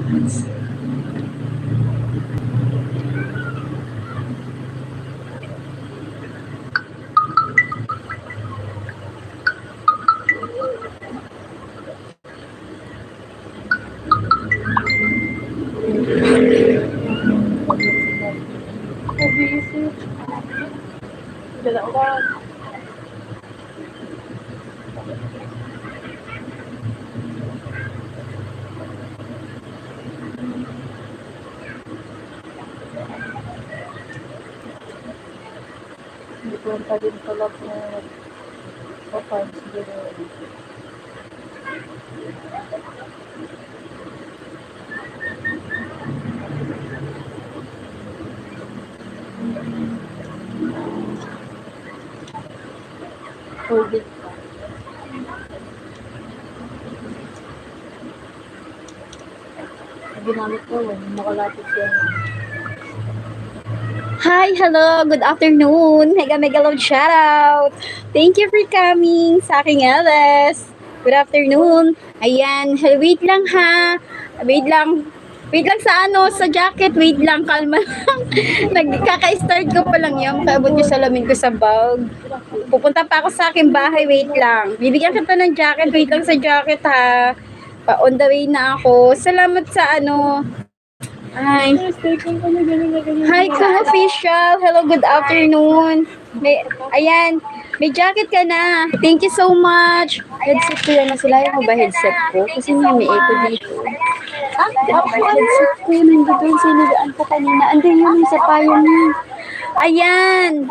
Hindi kwenta din pala po kapag siguro. COVID pa. Ginamit ko, nakalapit siya. Hi, hello, good afternoon. Mega love shoutout. Thank you for coming sa aking LS. Good afternoon. Ayan, wait lang ha. Wait lang. Wait lang sa sa jacket. Wait lang, kalma lang. Nagkaka-start ko pa lang yan. Kaabot yung salamin ko sa bag. Pupunta pa ako sa aking bahay. Wait lang. Bibigyan kita ng jacket. Wait lang sa jacket ha. Pa on the way na ako. Salamat sa Hi. Hi, ka-official. Hello, good afternoon. Ayan, may jacket ka na. Thank you so much. Headset ko yan. Nasilayan mo ba headset ko? Kasi may echo dito. Headset ko yun. Nandito yung sinigaan ko kanina. Andun yun sa payo niya. Ayan.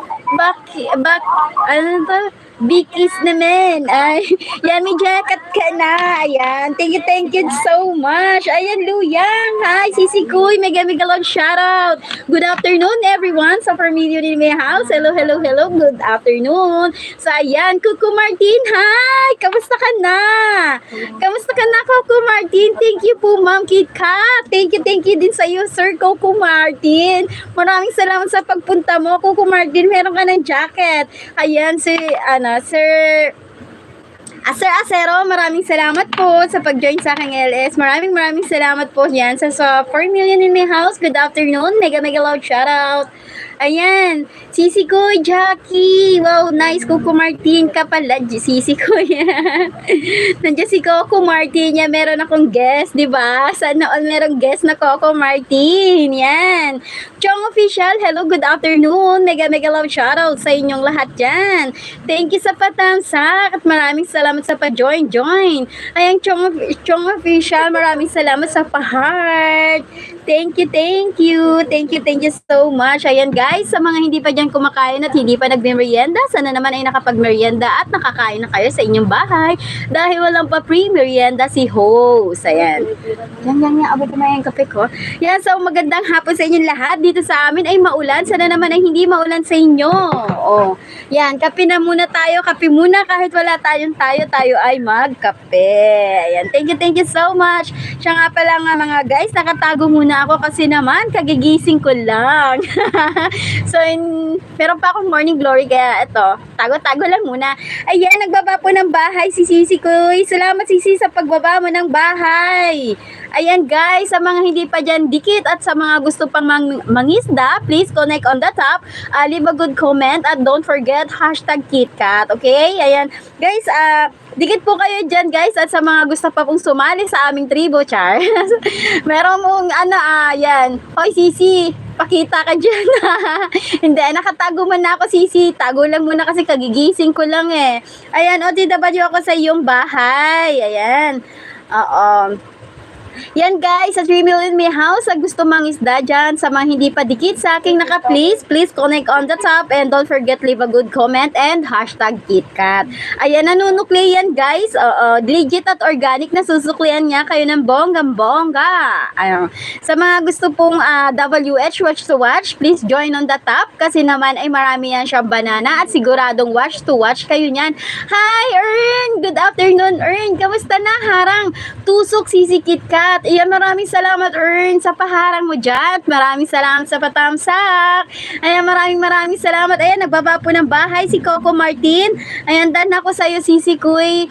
Ano to? Bikis naman. Ay, yan, may jacket ka na. Ayan. Thank you so much. Ayan, Luyang. Hi, Sisi Kuy. Mega long shoutout. Good afternoon, everyone. Sa Familiar in my house. Hello. Good afternoon. So, ayan, Kuku Martin. Hi. Kamusta ka na? Kuku Martin? Thank you po, Ma'am Kit Kat. Thank you din sa iyo, Sir Kuku Martin. Maraming salamat sa pagpunta mo, Kuku Martin. Meron ka ng jacket. Ayan, Sir Acero, maraming salamat po sa pag-join sa aking LS. Maraming salamat po yan sa 4 million in my house. Good afternoon. Mega loud shoutout. Ayan, Sisi ko, Jackie. Wow, nice. Coco Martin ka pala. Sisi ko yan. Nandiyan si Coco Martin. Yan, meron akong guest, di ba? Sana all merong guest na Coco Martin. Yan. Chong Official, hello, good afternoon. Mega love shoutout sa inyong lahat dyan. Thank you sa patamsak at maraming salamat sa pa-join. Ayan, Chong Official, maraming salamat sa pa-heart. Thank you so much. Ayan guys, sa mga hindi pa dyan kumakain at hindi pa nagme-merienda, sana naman ay nakapag-merienda at nakakain na kayo sa inyong bahay dahil walang pa pre-merienda si host. Ayan. Yan, abot na yung kape ko. Yan, so magandang hapon sa inyong lahat. Dito sa amin ay maulan, sana naman ay hindi maulan sa inyo. Oh, yan, kape na muna tayo. Kape muna kahit wala tayo ay magkape. Ayan, thank you so much. Siya nga pala nga mga guys, nakatago muna ako kasi naman kagigising ko lang. So, meron pa akong morning glory kaya ito, tago lang muna. Ayan, nagbaba po ng bahay si Sisi Kuy. Salamat Sisi sa pagbaba mo ng bahay. Ayan guys, sa mga hindi pa dyan dikit at sa mga gusto pang mangisda, please connect on the top, leave a good comment at don't forget #KitKat, okay? Ayan guys, dikit po kayo dyan guys at sa mga gusto pa pong sumali sa aming tribo, char. Meron mong yan. Hoy Sisi, pakita ka dyan. Hindi, nakatago man na ako Sisi. Tago lang muna kasi kagigising ko lang eh. Ayan, OTW ako sa iyong bahay. Ayan. Yan guys, sa 3 million may house, sa gusto mang isda dyan, sa mga hindi pa dikit sa aking please connect on the top and don't forget leave a good comment and #KitKat. Ayan, nanunukli yan guys, legit at organic na susuklian niya kayo ng bonggang-bongga. Ayan. Sa mga gusto pong WH watch to watch, please join on the top kasi naman ay marami yan siyang banana at siguradong watch to watch kayo niyan. Hi Ern! Good afternoon Ern! Kamusta na harang? Tusok Sisi KitKat. Iyan, maraming salamat Ern sa paharang mo dyan. Maraming salamat sa patamsak. Ayan, maraming salamat. Ayan, nagbaba po ng bahay si Coco Martin. Ayan, dan ako sa'yo Sisi Kuy.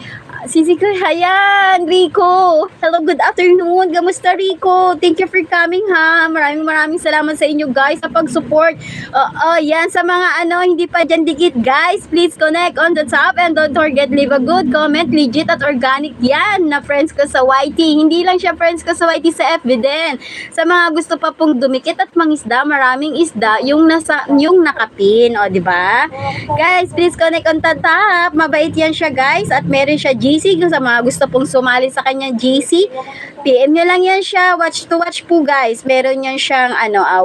Sisi ko, ayan, Rico. Hello, good afternoon. Kamusta, Rico? Thank you for coming, ha. Maraming salamat sa inyo, guys, sa pag-support. Yan, sa mga hindi pa dyan dikit, guys, please connect on the top and don't forget, leave a good comment, legit at organic yan, na friends ko sa YT. Hindi lang siya friends ko sa YT, sa FB din. Sa mga gusto pa pong dumikit at mangisda, maraming isda, yung nakapin, o, di ba? Guys, please connect on the top. Mabait yan siya, guys, at meron siya GC. Kung sa mga gusto pong sumali sa kanyang GC, PM nyo lang yan siya. Watch to watch po, guys. Meron yan siyang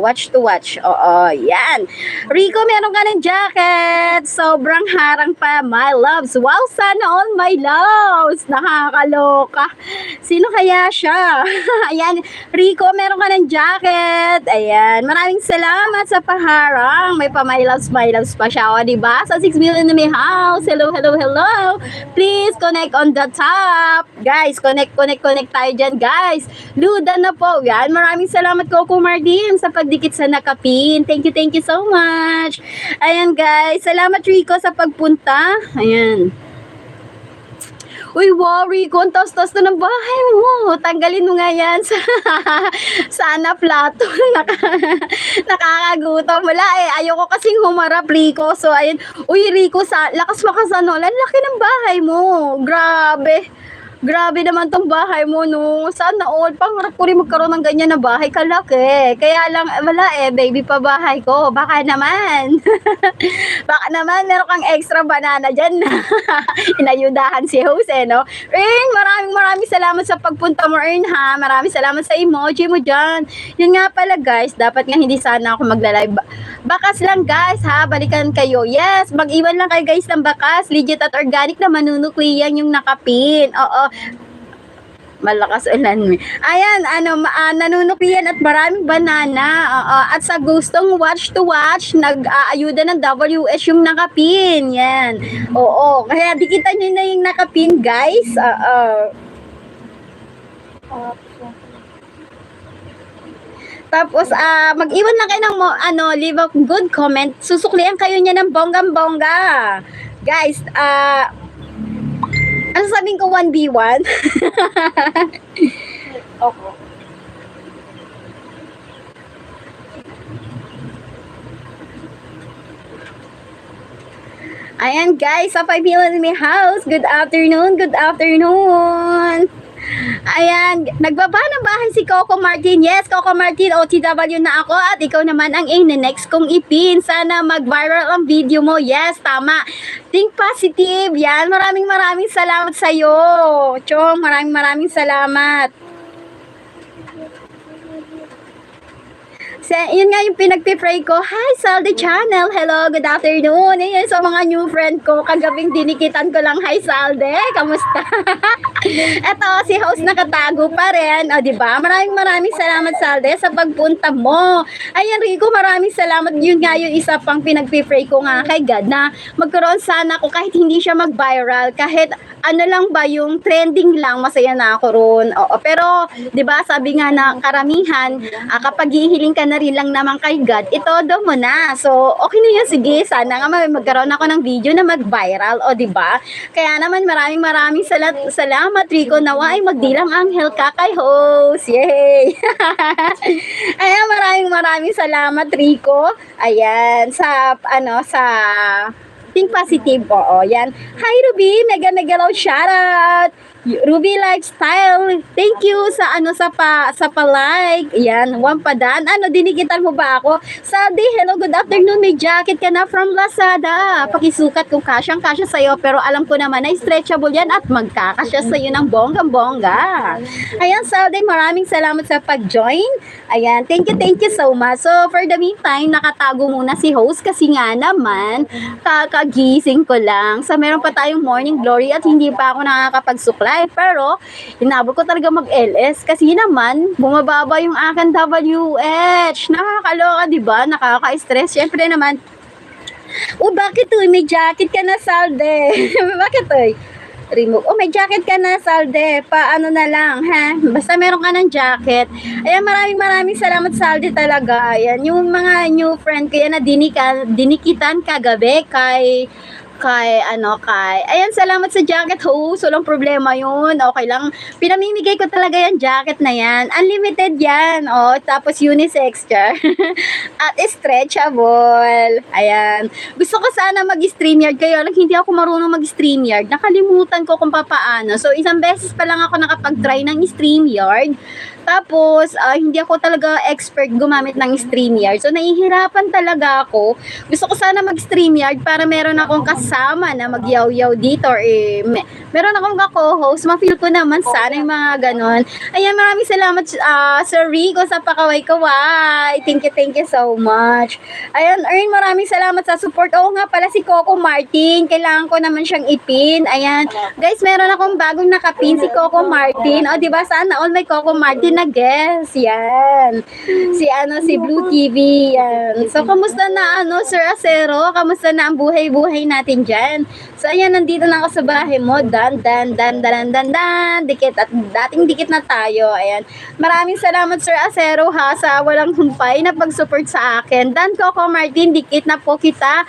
watch to watch. Oo, yan. Rico, meron ka ng jacket. Sobrang harang pa, my loves. Wow, sana all my loves. Nakakaloka. Sino kaya siya? Ayan, Rico, meron ka ng jacket. Ayan, maraming salamat sa paharang. May pa my loves pa siya, o, diba? Sa 6 million na may house. Hello. Please connect on the top. Guys, connect tayo dyan, guys. Luda na po. Yan, maraming salamat, Coco Martin, sa pagdikit sa nakapin. Thank you so much. Ayan, guys. Salamat, Rico, sa pagpunta. Ayan. Uy, wow, Rico, ang taas-taas na ng bahay mo. Tanggalin mo nga yan sana plato. Nakakagutom. Wala ayoko kasing humarap, Rico. So, ayun. Uy, Rico, lakas makasano. Laki ng bahay mo. Grabe naman tong bahay mo, no. Sana all. Pangarap ko rin magkaroon ng ganyan na bahay kalaki. Kaya lang, wala baby pa bahay ko. Baka naman. Baka naman, meron kang extra banana dyan na inayudahan si Jose, no. Ern, maraming salamat sa pagpunta mo, Ern, ha. Maraming salamat sa emoji mo dyan. Yun nga pala, guys. Dapat nga hindi sana ako magla-live. Bakas lang, guys, ha. Balikan kayo. Yes, mag-iwan lang kayo, guys, ng bakas. Legit at organic na manunukliyan yung nakapin. Oo. Malakas ulan mo. Ayan, nanunuklian at maraming banana. At sa gustong watch to watch, nag-aayuda ng WS yung nakapin. Yan. Oo. Kaya dikitan nyo na yung nakapin, guys. Tapos, mag-iwan lang kayo ng leave a good comment. Susuklian kayo niya ng bonggang-bongga. Guys, ano sabihin ko, 1v1? Okay. Ayan, guys, sa 5 million in my house. Good afternoon. Ayan, nagbaba ng bahay si Coco Martin. Yes, Coco Martin, OTW na ako at ikaw naman ang next kong ipin. Sana mag-viral ang video mo. Yes, tama. Think positive. Yan, maraming salamat sa'yo. Chong, maraming salamat. Yun nga yung pinagpipray ko. Hi, Salde Channel. Hello, good afternoon. Ayan, sa mga new friend ko, kagabing dinikitan ko lang, hi, Salde. Kamusta? Eto, si host nakatago pa rin. O, diba? Maraming salamat, Salde, sa pagpunta mo. Ayan, Rico, maraming salamat. Yun nga yung isa pang pinagpipray ko nga kay God na magkaroon sana ako kahit hindi siya mag-viral, kahit lang ba yung trending lang, masaya na ako ron. Oo, pero, di ba, sabi nga na karamihan, kapag hihiling ka na rin lang naman kay God, itodo mo na. So, okay na yun, sige, sana nga magkaroon ako ng video na mag-viral, o di ba? Kaya naman, maraming salamat, Rico, nawa ay magdilang anghel ka kay host. Yay! Ayan, maraming salamat, Rico. Ayan, sa think positive. Oo, yan. Hi, Ruby. Mega loud shoutout. Ruby Lifestyle. Thank you sa pa-like. Yan, wampadan. Dinikitan mo ba ako? Sadi, hello, good afternoon. May jacket ka na from Lazada. Pakisukat kung kasyang-kasya sa'yo. Pero alam ko naman na stretchable yan at magkakasya sa'yo ng bonggang-bongga. Ayan, Sadi, maraming salamat sa pag-join. Ayan, thank you so much. So, for the meantime, nakatago muna si host kasi nga naman, kakagising ko lang. So, meron pa tayong morning glory at hindi pa ako nakakapagsuklay. Pero, inabot ko talaga mag-LS kasi naman, bumababa yung aking WH. Nakakaloka, diba? Nakaka-stress. Siyempre naman, bakit may jacket ka na, Salde? Bakit remove. May jacket ka na, Salde. Paano na lang, ha? Basta meron ka ng jacket. Ayan, maraming salamat, Salde, talaga. Ayan, yung mga new friend ko yan na dinikitan kagabi kay Ayan, salamat sa jacket host. Walang problema yun. Okay lang. Pinamimigay ko talaga yung jacket na yan. Unlimited yan. Oh, tapos unisex siya. At stretchable. Ayan. Gusto ko sana mag-StreamYard kayo. Lang hindi ako marunong mag-StreamYard. Nakalimutan ko kung papaano. So, isang beses pa lang ako nakapag-try ng StreamYard. Tapos, hindi ako talaga expert gumamit ng StreamYard. So, nahihirapan talaga ako. Gusto ko sana mag-StreamYard para meron akong kasama na magyaw-yaw dito or meron akong ka-co-host. Ma-feel ko naman sana yung mga ganon. Ayan, maraming salamat Sir Rico sa pakaway-kaway. Thank you so much. Ayan, Ern, maraming salamat sa support. Oo nga pala si Coco Martin. Kailangan ko naman siyang ipin. Ayan, guys, meron akong bagong nakapin si Coco Martin. O, diba, sana all may Coco Martin na guest. Yan. Si Blue TV. Yan. So, kamusta na, Sir Acero? Kamusta na ang buhay-buhay natin dyan? So, ayan, nandito na ako sa bahay mo. Dan. Dikit at dating dikit na tayo. Ayan. Maraming salamat, Sir Acero, ha, sa walang humpay na pag-support sa akin. Dan Coco Martin, dikit na po kita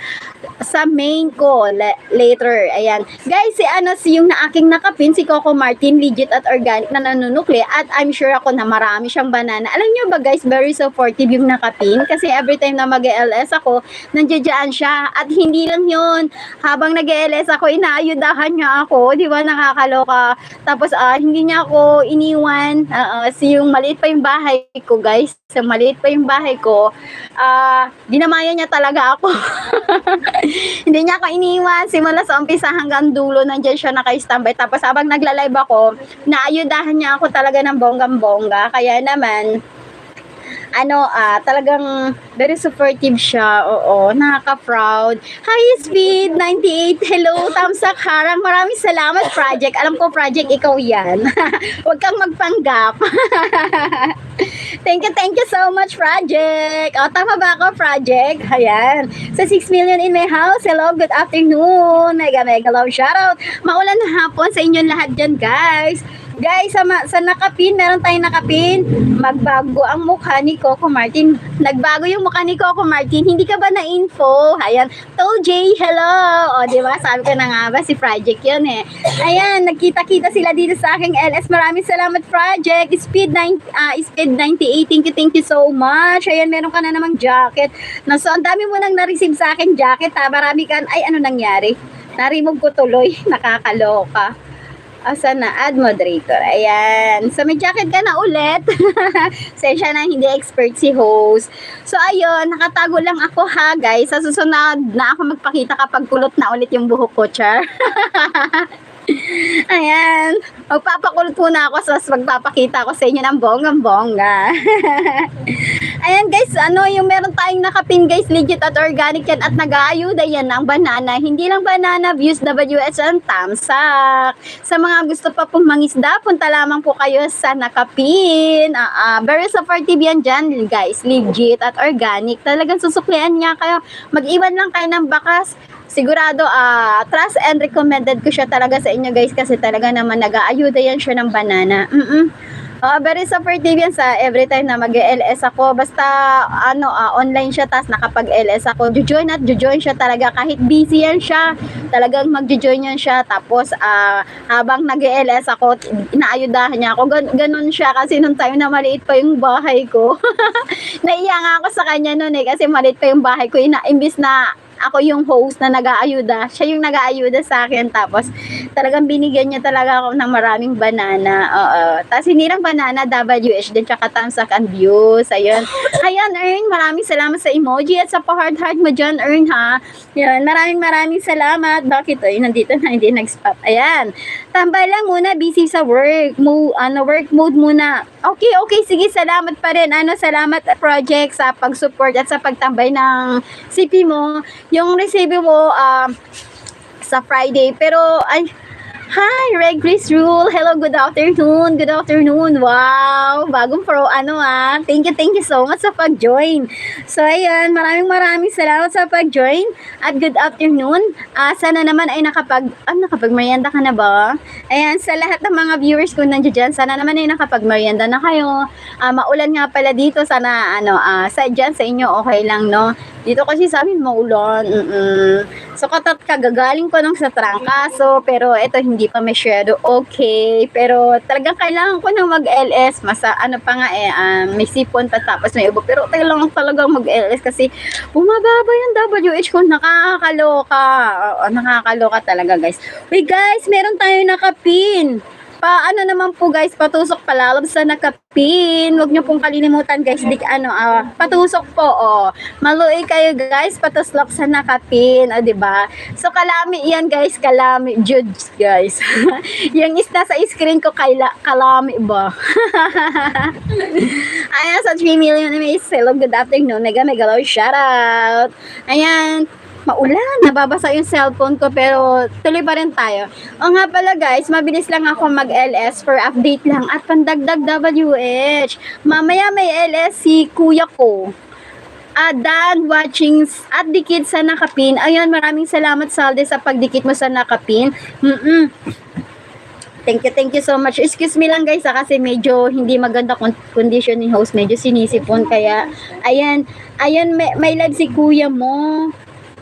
sa main ko later. Ayan. Guys, si yung na aking nakapin, si Coco Martin, legit at organic na nanunukli. At I'm sure ako na marami siyang banana. Alam nyo ba, guys, very supportive yung nakapin. Kasi every time na mag-LS ako, nandiyan siya. At hindi lang yun. Habang nag-LS ako, inaayudahan niya ako. Di ba, nakakaloka. Tapos, hindi niya ako iniwan. Yung maliit pa yung bahay ko, guys. So, maliit pa yung bahay ko. Dinamayan niya talaga ako. Hindi niya ako iniwan. Simula sa umpisa hanggang dulo, nandiyan siya naka-standby. Tapos, habang nagla-live ako, naayudahan niya ako talaga ng bonggang-bongga. Kaya naman, talagang very supportive siya. Oo, nakaka-proud. Hi, Speed 98. Hello, Tamsak Harang. Maraming salamat, Project. Alam ko, Project, ikaw yan. Huwag kang magpanggap. Thank you so much, Project. O, tama ba ako, Project? Ayan. Sa 6 million in my house. Hello, good afternoon. Mega love shoutout. Maulan na hapon sa inyong lahat dyan, guys. Guys, sa nakapin, meron tayong nakapin. Magbago ang mukha ni Coco Martin. Nagbago yung mukha ni Coco Martin. Hindi ka ba na-info? Ayan. J, hello. O, di ba? Sabi ko na nga ba, si Project yun eh. Ayan, nagkita-kita sila dito sa aking LS. Maraming salamat, Project. Speed 98. Thank you so much. Ayan, meron ka na namang jacket. So, ang dami mo nang na-receive sa akin jacket, ha? Marami ka. Ay, ano nangyari? Na-remove ko tuloy. Nakakaloka. Asa na? Add moderator. Ayan. So, may jacket ka na ulit. Sensya na hindi expert si host. So, ayun. Nakatago lang ako, ha, guys. Sa susunod na ako magpakita kapag kulot na ulit yung buhok ko, char. Ayan. Magpapakulot muna ako, so magpapakita ako sa inyo ng bonggang-bongga. Ayan, guys, yung meron tayong nakapin, guys, legit at organic yan at nag-aayuda yan ng banana. Hindi lang banana, views, WS, and tamsak. Sa mga gusto pa pong mangisda, punta lamang po kayo sa nakapin. Very supportive yan dyan, guys, legit at organic. Talagang susuklian niya kayo. Mag-iwan lang kayo ng bakas. Sigurado, trust and recommended ko siya talaga sa inyo, guys, kasi talaga naman nag-aayuda yan siya ng banana. Very supportive yan sa every time na mag-LS ako. Basta, online siya, tas nakapag-LS ako. Join siya talaga. Kahit busy yan siya, talagang mag-join yan siya. Tapos, habang nag-LS ako, inaayudahan niya ako. Ganun siya kasi nung time na maliit pa yung bahay ko. Naiya nga ako sa kanya nun kasi maliit pa yung bahay ko. Imbis na ako yung host na nag-aayuda, siya yung nag-aayuda sa akin, tapos talagang binigyan niya talaga ako ng maraming banana. Tapos hindi lang banana, WH din, tsaka tamsak and views. Ayun, Ern, maraming salamat sa emoji at sa pa-heart mo dyan, Ern, ha. Yun, maraming salamat. Bakit? Nandito na, hindi nag-spot. Ayan, tambay lang muna, busy sa work. Work mode muna. Okay, sige, salamat pa rin. Salamat, Project, sa pag-support at sa pagtambay ng CP mo. Yung resibo mo sa Friday, pero Hi, Red Chris Rule. Hello, good afternoon. Good afternoon. Wow, bagong pro Thank you so much sa pag-join. So, ayan, maraming salamat sa pag-join at good afternoon. Sana naman ay nakapag-merienda ka na ba? Ayan, sa lahat ng mga viewers ko nandiyan dyan, sana naman ay nakapag-merienda na kayo. Maulan nga pala dito, sana sa inyo okay lang, no? Dito kasi sa amin maulan. So kagagaling ko nung sa trangkaso, pero ito hindi pa masyado okay. Pero talagang kailangan ko nang mag-LS. May sipon pa tapos may ubo. Pero kailangan talagang mag-LS kasi bumababa yung WH ko. Nakakaloka. Nakakaloka talaga, guys. Wait, guys, meron tayo nakapin. Paano naman po, guys, patusok palalab sa nakapin. Huwag niyo pong kalilimutan, guys, patusok po, maluoy kayo, guys, patuslok sa nakapin, diba? So kalami yan, guys, kalami judge, guys. Yung nasa screen ko kalami ba? Ayan, sa 3 million na may hello, good afternoon, mega love, shout out. Ayan, maulan, nababasa yung cellphone ko pero tuloy pa rin tayo. O nga pala, guys, mabilis lang ako mag-LS for update lang at pandagdag WH. Mamaya may LS si kuya ko. Dan watching at dikit sa nakapin. Ayun, maraming salamat, Salde, sa pagdikit mo sa nakapin. Thank you so much. Excuse me lang, guys, kasi medyo hindi maganda condition ni host, medyo sinisipon, kaya ayan, may live si kuya mo.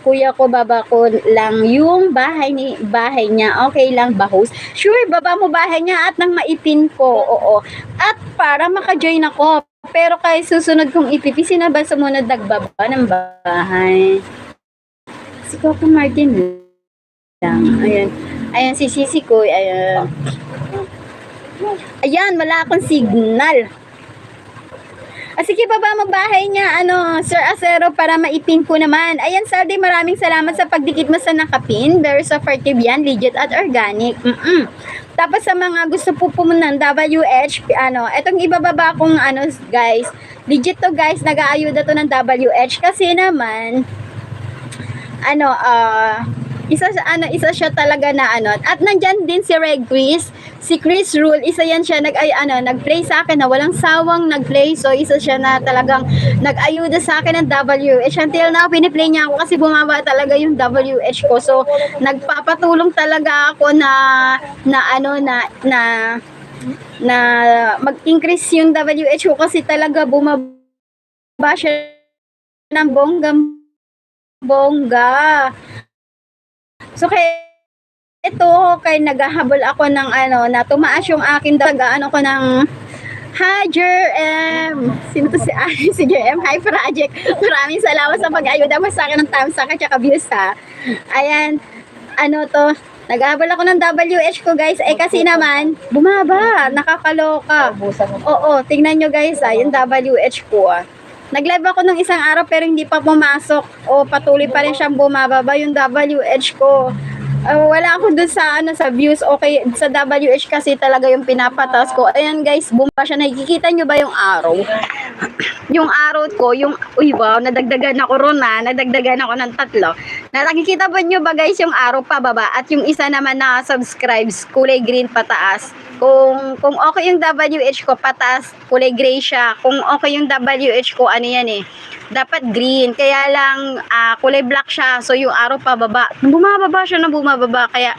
Kuya ko, baba ko lang yung bahay niya. Okay lang ba, host? Sure, baba mo bahay niya at nang maipin ko. Oo. At para maka-join ako. Pero kay susunod kong ipipi, sinaba sumunod nagbaba ng bahay. Si Coco Martin lang. Ayan si Sisi ko. Ayan, wala akong signal. Sige, baba mo bahay niya, Sir Acero, para maipin ko naman. Ayan, Saldi, maraming salamat sa pagdikit mo sa nakapin. Very supportive yan, legit at organic. Tapos sa mga gusto po pumunang WH, etong ibababa kong, guys, legit to, guys, nag-aayuda to ng WH. Kasi naman, isa siya talaga na at nandyan din si Red Chris, si Chris Rule, isa yan siya nag-play sa akin na walang sawang nag-play, so isa siya na talagang nag-ayuda sa akin ng WH. Until now, piniplay niya ako kasi bumaba talaga yung WH ko, so nagpapatulong talaga ako na mag-increase yung WH ko kasi talaga bumaba siya ng bongga. So kay naghahabol ako ng na tumaas yung akin ko ng hi JRM. Sino to si JRM? Hi Project. Maraming salamat sa pag-ayuda mo sa akin ng tamsak at saka views, ha. Ayan, naghahabol ako ng WH ko, guys. Kasi naman, bumaba. Nakakaloka. Oo, tingnan nyo, guys, yung WH ko, Nag-live ako ng isang araw pero hindi pa pumasok. Patuloy pa rin siyang bumababa yung WH ko. Wala ako dun sa views. Okay, sa WH kasi talaga yung pinapatas ko. Ayan, guys, bumaba siya. Nakikita nyo ba yung araw? Yung araw ko, uy, wow, nadagdagan ako ron, nadagdagan ako ng 3. Nakikita ba nyo ba, guys, yung araw pababa at yung isa naman na subscribes, kulay green pataas. Kung okay yung WH ko, pataas, kulay gray siya. Kung okay yung WH ko, dapat green. Kaya lang, kulay black siya. So, yung araw pababa. Bumababa siya na bumababa. Kaya,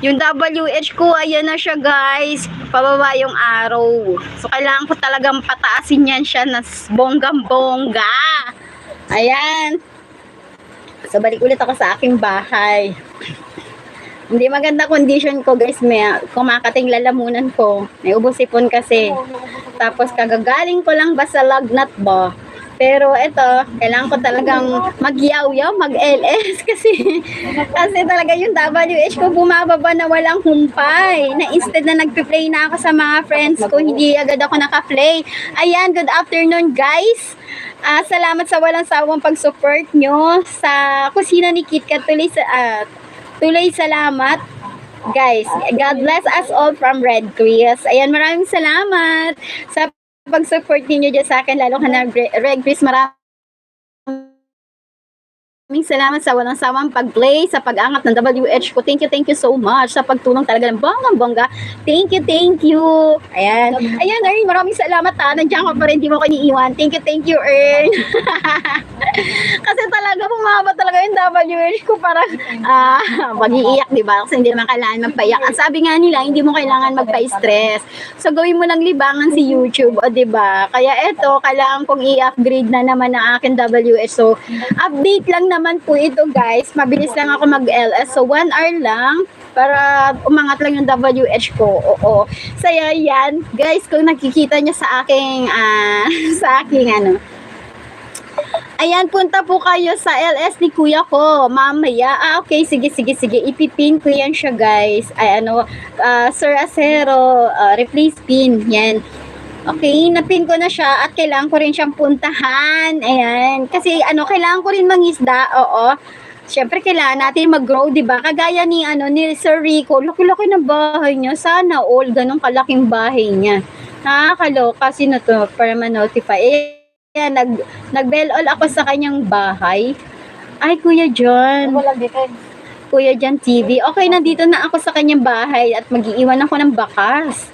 yung WH ko, ayan na siya, guys. Pababa yung araw. So, kailangan ko talagang pataasin yan siya na bonggang-bongga. Ayan. So, balik ulit ako sa aking bahay. Hindi maganda condition ko, guys. May kumakating lalamunan ko. May ubos-ipon kasi. Tapos kagagaling ko lang ba sa lagnat ba? Pero ito, kailangan ko talagang mag-yaw-yaw, mag-LS kasi talaga yung WH ko bumababa na walang humpay. Na instead na nagpe-play na ako sa mga friends ko, hindi agad ako naka-play. Ayan, good afternoon, guys. Salamat sa walang sawang pag-support nyo sa kusina ni KitKat. Tuloy salamat, guys. God bless us all from Red Chris. Ayan, maraming salamat sa pag-support niyo dyan sa akin, lalo ka na Red Chris. Maraming Maraming salamat sa walang sawang pag-play, sa pag-angat ng WH ko. Thank you so much sa pagtulong talaga ng bonggang-bongga. Thank you. Ayan. Ayan, Ern, maraming salamat ha. Nandiyan ka pa rin, di mo ko iniiwan. Thank you, Ern. Kasi talaga, bumaba talaga yung WH ko. Parang, mag-iiyak, di ba? Kasi hindi naman kailangan magpaiyak. Ang sabi nga nila, hindi mo kailangan magpa-stress. So, gawin mo lang libangan si YouTube, o di ba? Kaya eto, kailangan kong i-upgrade na naman ang aking WH. So, update lang naman po ito, guys. Mabilis lang ako mag-LS. So, 1 hour lang para umangat lang yung WH ko. Oo. So, yan. Guys, kung nakikita niya sa aking, ayan, punta po kayo sa LS ni kuya ko, mamaya. Okay, sige. Ipipin ko yan siya, guys. Sir Acero, replace pin. Yan. Okay, napin ko na siya at kailangan ko rin siyang puntahan. Ayan. Kasi, kailangan ko rin mangisda. Oo. Siyempre, kailangan natin mag-grow, di ba? Kagaya ni Sir Rico, laki-laki ng bahay niya. Sana all, ganun kalaking bahay niya. Nakakaloka, sino to para ma-notify. Yan, nag-bell all ako sa kanyang bahay. Ay, Kuya John. Kuya John TV. Okay, nandito na ako sa kanyang bahay at mag-iiwan ako ng bakas.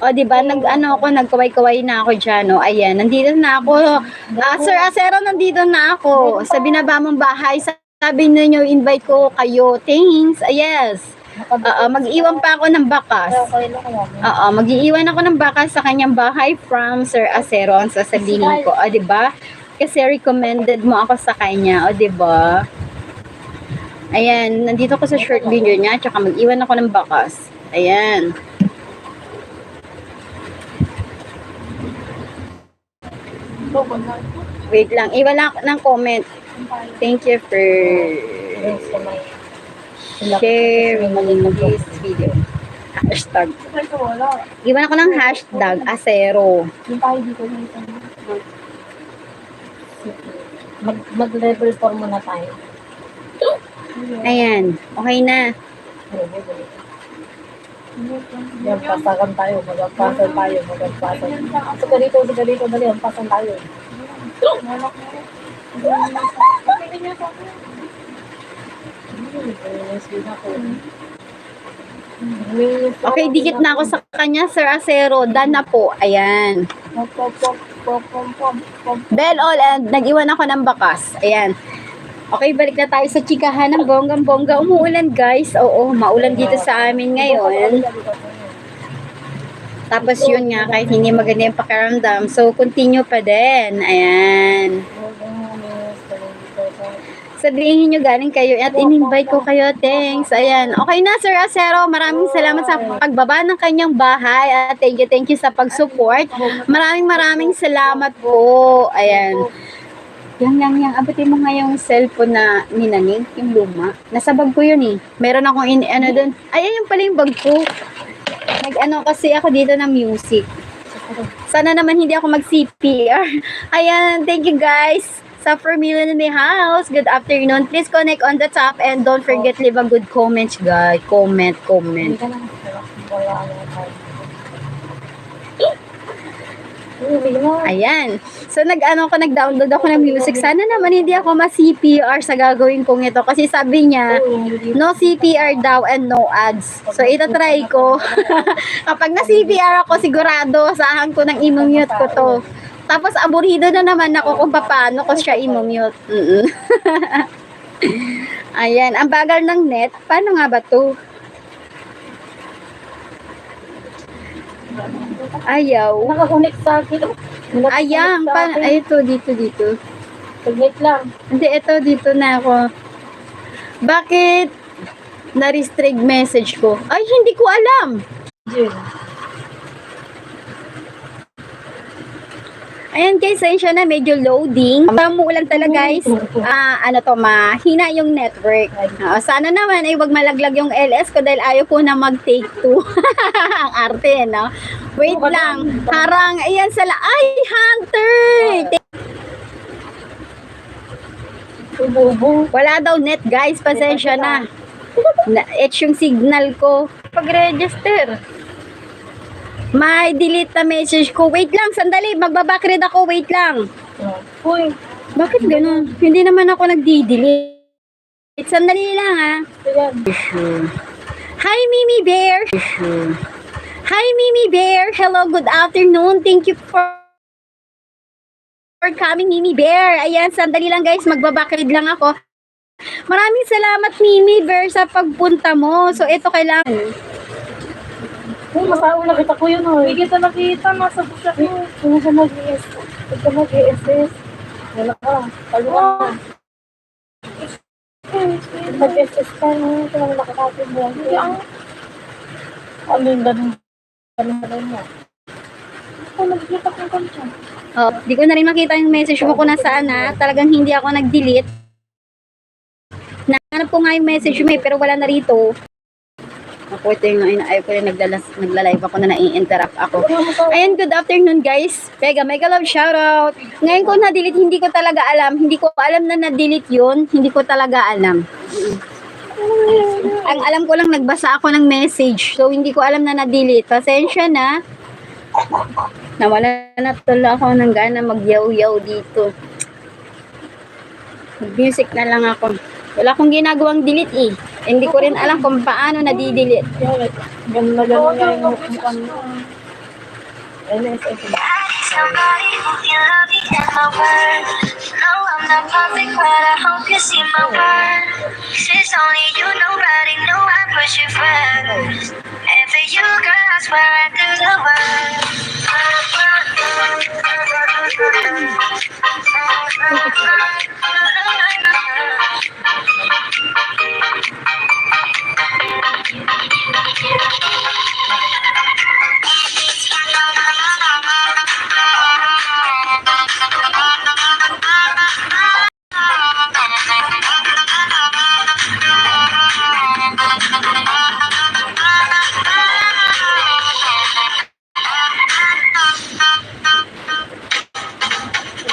O, di ba? Nagkaway-kaway na ako dyan. O, ayan, nandito na ako. Sir Acero, nandito na ako. Sa binaba mong bahay. Sabi niyo, invite ko kayo. Thanks. Yes. Mag-iwan pa ako ng bakas. Mag-iiwan ako ng bakas sa kanyang bahay from Sir Acero. Ang sasabihin ko, o, diba? Kasi recommended mo ako sa kanya, o, diba? Ayan, nandito ko sa short video niya, tsaka mag-iwan ako ng bakas. Ayan. Wait lang, iwan lang ng comment. Thank you for share this video. Hashtag. Iwan ako ng hashtag Acero. Mag-level 4 muna tayo. Ayan. Okay na. Yan, pasakan tayo. Mag-pasan tayo. Sige dito. Dali, pasan tayo. Okay, dikit na ako sa kanya, Sir Acero. Done na po. Ayan. Bell all and nag-iwan ako ng bakas. Ayan. Okay, balik na tayo sa chikahan ng bonggang-bongga. Umuulan, guys. Oo, maulan dito sa amin ngayon. Tapos yun nga, kahit hindi maganda yung pakiramdam. So, continue pa din. Ayan. Sabihin nyo galing kayo at in-invite ko kayo. Thanks. Ayan. Okay na, Sir Acero. Maraming salamat sa pagbaba ng kanyang bahay. At thank you sa pag-support. Maraming salamat po. Ayan. Yang. Abutin mo nga yung cellphone na ninanig, yung luma. Nasa bag ko yun eh. Meron akong doon. Ayan yung pala yung bag ko. Kasi ako dito ng music. Sana naman hindi ako mag-CPR. Ayan, thank you guys. Sa Million in the house. Good afternoon. Please connect on the top and don't forget leave a good comment, guys. Comment. Ayan. So nag-download ako ng music. Sana naman hindi ako ma-CPR sa gagawin kong ito kasi sabi niya no CPR daw and no ads. So ito-try ko. Kapag na-CPR ako sigurado asahan ko ng i-mute ko to. Tapos aburido na naman ako kung paano ko siya i-mute. Ayan, ang bagal ng net. Paano nga ba to? Ayaw. Nakakunik sa akin. Ayang, ay ito, dito. Saglit lang. Hindi, ito, dito na ako. Bakit na-restrict message ko? Ay, hindi ko alam. Ayan guys, sensya na medyo loading. Umuulan talaga guys. Mahina yung network. Sana naman ay wag malaglag yung LS ko dahil ayaw ko na mag-take 2. Ang arte, no? Wait lang. Harang, ayan sala. Ay, Hunter! Wala daw net guys, pasensya na. It's yung signal ko. Pag-register. May delete na message ko. Wait lang, sandali. Magbabackread ako. Wait lang. Uy. Bakit ganun? Hindi naman ako nagdi-delete. Sandali lang ah. Ayan. Hi, Mimi Bear. Hi, Mimi Bear. Hello, good afternoon. Thank you for coming, Mimi Bear. Ayan, sandali lang guys. Magbabakid lang ako. Maraming salamat, Mimi Bear, sa pagpunta mo. So, ito kailangan. Uy, masao nakita ko yun, Hindi oy. kita nakita, nasa busak mo. Kung sa mag-ES, huwag ka mag-ESS. Wala ka. Paluan na. Mag-ESS ka, no? Ito lang nakakapin mo. Ano yung ganun? Ganun mo. Nagkita kong kantsa. Oh, di ko na rin makita yung message mo kung nasaan na. Talagang hindi ako nag-delete. Nahanap ko nga yung message mo pero wala na rito. Ako ito yung inaayos ko yung nagla-live ako na nai-interact ako. Ayan, good afternoon guys. Mega love shoutout. Ngayon ko na-delete, hindi ko talaga alam. Hindi ko alam na na-delete yun. Hindi ko talaga alam. Ang alam ko lang, nagbasa ako ng message. So, hindi ko alam na na-delete. Pasensya na. Nawala na tuloy ako ng gana mag-yaw-yaw dito. Music na lang ako. Wala akong ginagawang delete eh. Hindi ko rin alam kung paano na-delete. Ganun na ganun nga yung mukhaan mo. NSS. Somebody who can love me and my word. No, I'm not perfect, but I hope you see my worth. Since only you, nobody knew I put you first. And for you, girl, I swear I do the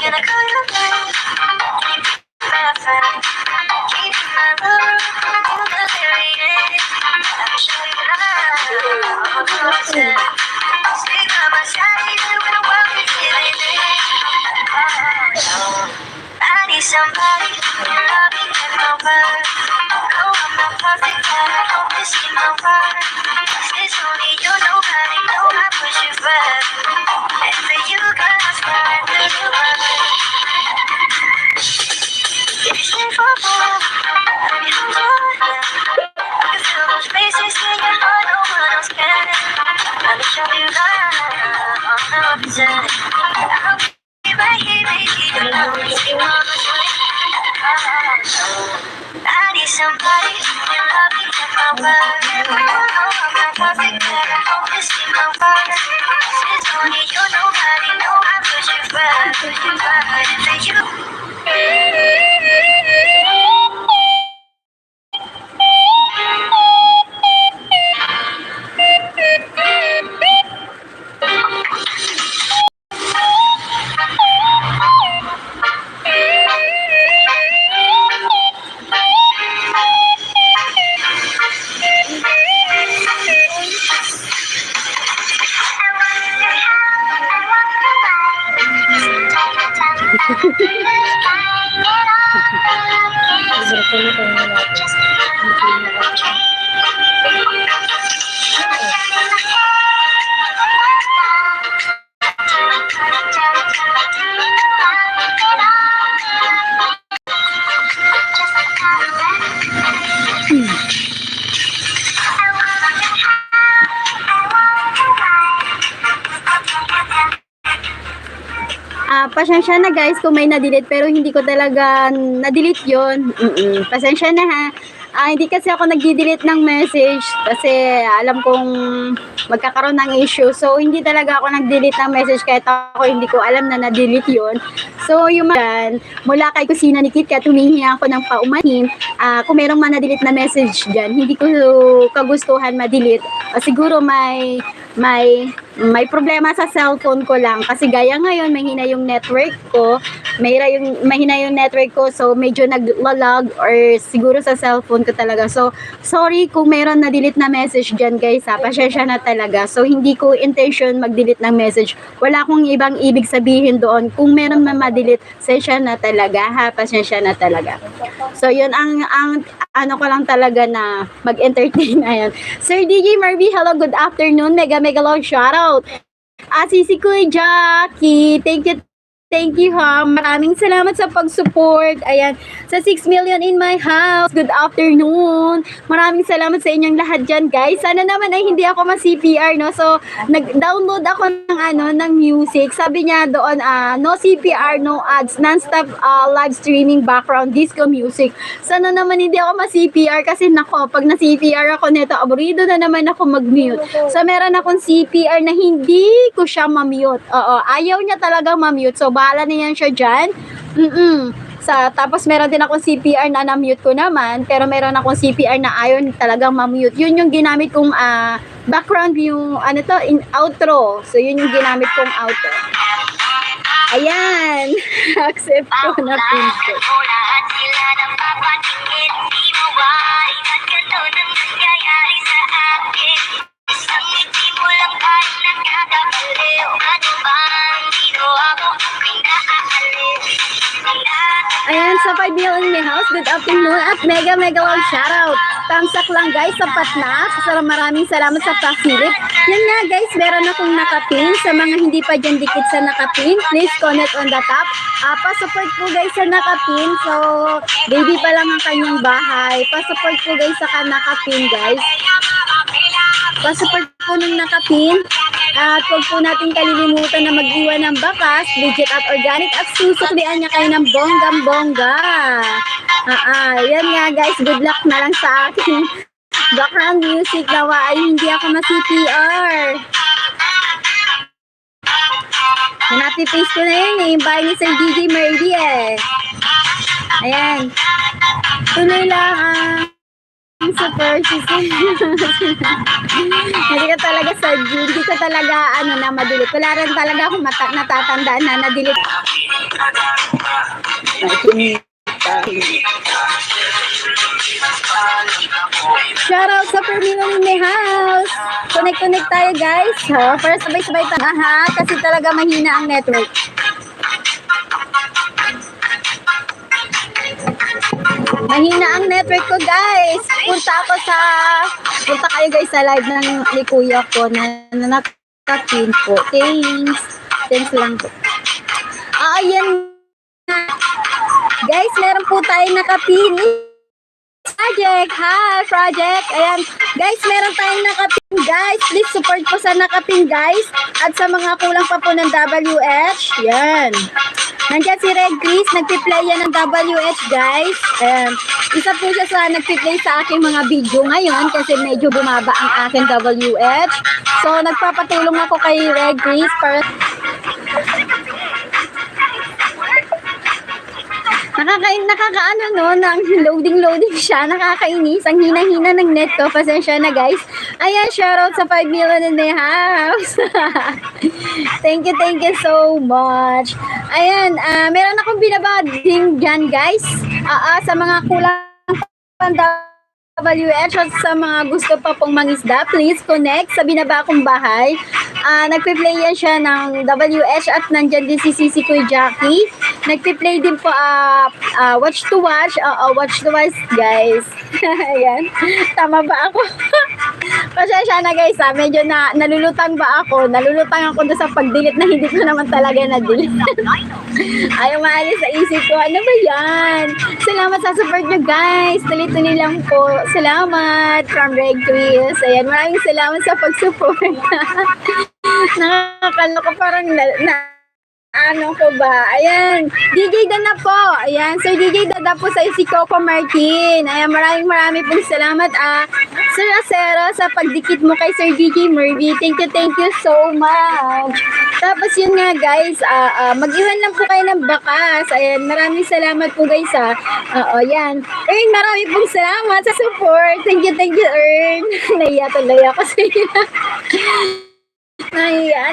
Gonna call your name, my friend. Keep my love till the very end. I'll show you love. Stick by my side even when the world is giving in. I need somebody who can love me and my word. No, I'm not perfect, but I hope you see my worth. It's only you, nobody know I put you first. And for you, girl, I swear I do the work. If you stay for more, I'll be more. You fill those spaces in your heart, no one else can. Let me show you love, I'll represent. I'll be right here, baby, the love is you on the way. I need somebody who can love me and my word. No, I'm not perfect, but I hope you see my worth. It's only you, nobody know I put you first. For you. Pasensya na guys kung may na-delete pero hindi ko talaga na-delete yun. Pasensya na ha. Hindi kasi ako nag-delete ng message kasi alam kong magkakaroon ng issue. So, hindi talaga ako nag-delete ng message kahit ako hindi ko alam na na-delete yun. So, yung mga mula kay kusina ni KitKat, humihingi ako ng paumanhin. Kung merong man na-delete na message dyan, hindi ko kagustuhan ma-delete. Siguro may may problema sa cellphone ko lang kasi gaya ngayon mahina yung network ko, mahina yung network ko, so medyo naglalag or siguro sa cellphone ko talaga. So sorry kung meron na delete na message diyan guys ha, pasensya na talaga. So hindi ko intention mag-delete ng message, wala akong ibang ibig sabihin doon. Kung meron man ma-delete, pasensya na talaga ha, pasensya na talaga. So yun ang ano ko lang talaga na mag-entertain. Ayan. Sir DJ Marvy, hello, good afternoon. Mega long shoutout. Sisi Kuya Jackie, thank you ha. Maraming salamat sa pag-support. Ayan, sa 6 million in my house. Good afternoon. Maraming salamat sa inyong lahat dyan, guys. Sana naman ay hindi ako ma-CPR, no? So, nag-download ako ng music. Sabi niya doon, no CPR, no ads, non-stop live streaming background disco music. Sana naman hindi ako ma-CPR kasi nako, pag na-CPR ako nito, aburido na naman ako mag-mute. So, meron akong CPR na hindi ko siya ma-mute. Oo, ayaw niya talagang ma-mute. So, bahala na yan siya dyan. Tapos meron din akong CPR na na-mute ko naman, pero meron akong CPR na ayaw talagang ma-mute. Yun yung ginamit kong background, yung outro. So yun yung ginamit kong outro. Ayan. Accept ko na pinto. Ayan, sa 5 million in my house, good afternoon at mega long shoutout. Thumbs up lang guys, sapat na. Maraming salamat sa pasilip. Yan nga guys, meron akong nakapin. Sa mga hindi pa dyan dikit sa nakapin, please connect on the top. Pa-support po guys sa nakapin. So, baby pa lang ang kanyang bahay. Pa-support po guys sa nakapin guys. Pa-support po ng nakapin. At huwag po natin kalilimutan na mag-iwan ng bakas, legit at organic at susuklian niya kayo ng bonggang-bongga. Yan nga guys, good luck na lang sa akin. Background music nawa ay hindi ako ma-CPR. Hanapi-paste ko na yun eh, yung bahay ni Sir DJ Merdy eh. Ayan. Tuloy lang sa purchase. Hindi ka talaga hindi ka talaga na-delete. Wala rin talaga akong natatandaan na na-delete. Shoutout sa Permino in my house. Connect tayo guys. Para sabay-sabay tayo. Kasi talaga mahina ang network. Mahina ang network ko guys. Punta kayo guys sa live ni kuya ko na nakapin po. Thanks lang po. Ayan. Guys, meron po tayong nakapin. Project, hi Project. Ayan. Guys, meron tayong nakapin guys. Please support po sa nakapin guys. At sa mga kulang pa po ng WH. Yan. Nandiyan si Red Chris, nagpi-play yan ng WH guys. Ayan. Isa po siya sa nagpi-play sa aking mga video ngayon kasi medyo bumaba ang aking WH. So nagpapatulong ako kay Red Chris para nakakaano no, nang loading siya, nakakainis, ang hina-hina ng net ko, pasensya na guys. Ayan, shoutout sa 5 million in my house. Thank you so much. Ayan, meron akong binabading dyan guys, sa mga kulang WH at sa mga gusto pa pong mangisda, please connect sa binaba kong bahay. Nagpe-play yan siya ng WH at nandyan din si Sisi Kuya Jackie. Nagpe-play din po watch to watch guys. Ayan. Tama ba ako? Pasensya na guys medyo nalulutang ako doon sa pag-delete na hindi ko naman talaga na-delete. Ayaw maalis sa isip ko, ano ba yan? Salamat sa support nyo guys. Tuloy-tuloy lang po. Salamat from Red Chris. Ayan, maraming salamat sa pag-support. Nakakaloko parang ano ko ba? Ayan, DJ Dana po. Ayan, Sir DJ Dana po sa si Coco Martin. Ayan, maraming pong salamat Sir Acero sa pagdikit mo kay Sir DJ Mervy. Thank you so much. Tapos yun nga guys, mag-iwan lang po kayo ng bakas. Ayan, maraming salamat po guys ayan. Earn, maraming pong salamat sa support. Thank you Earn. Naiya tuloy ako sa iyo.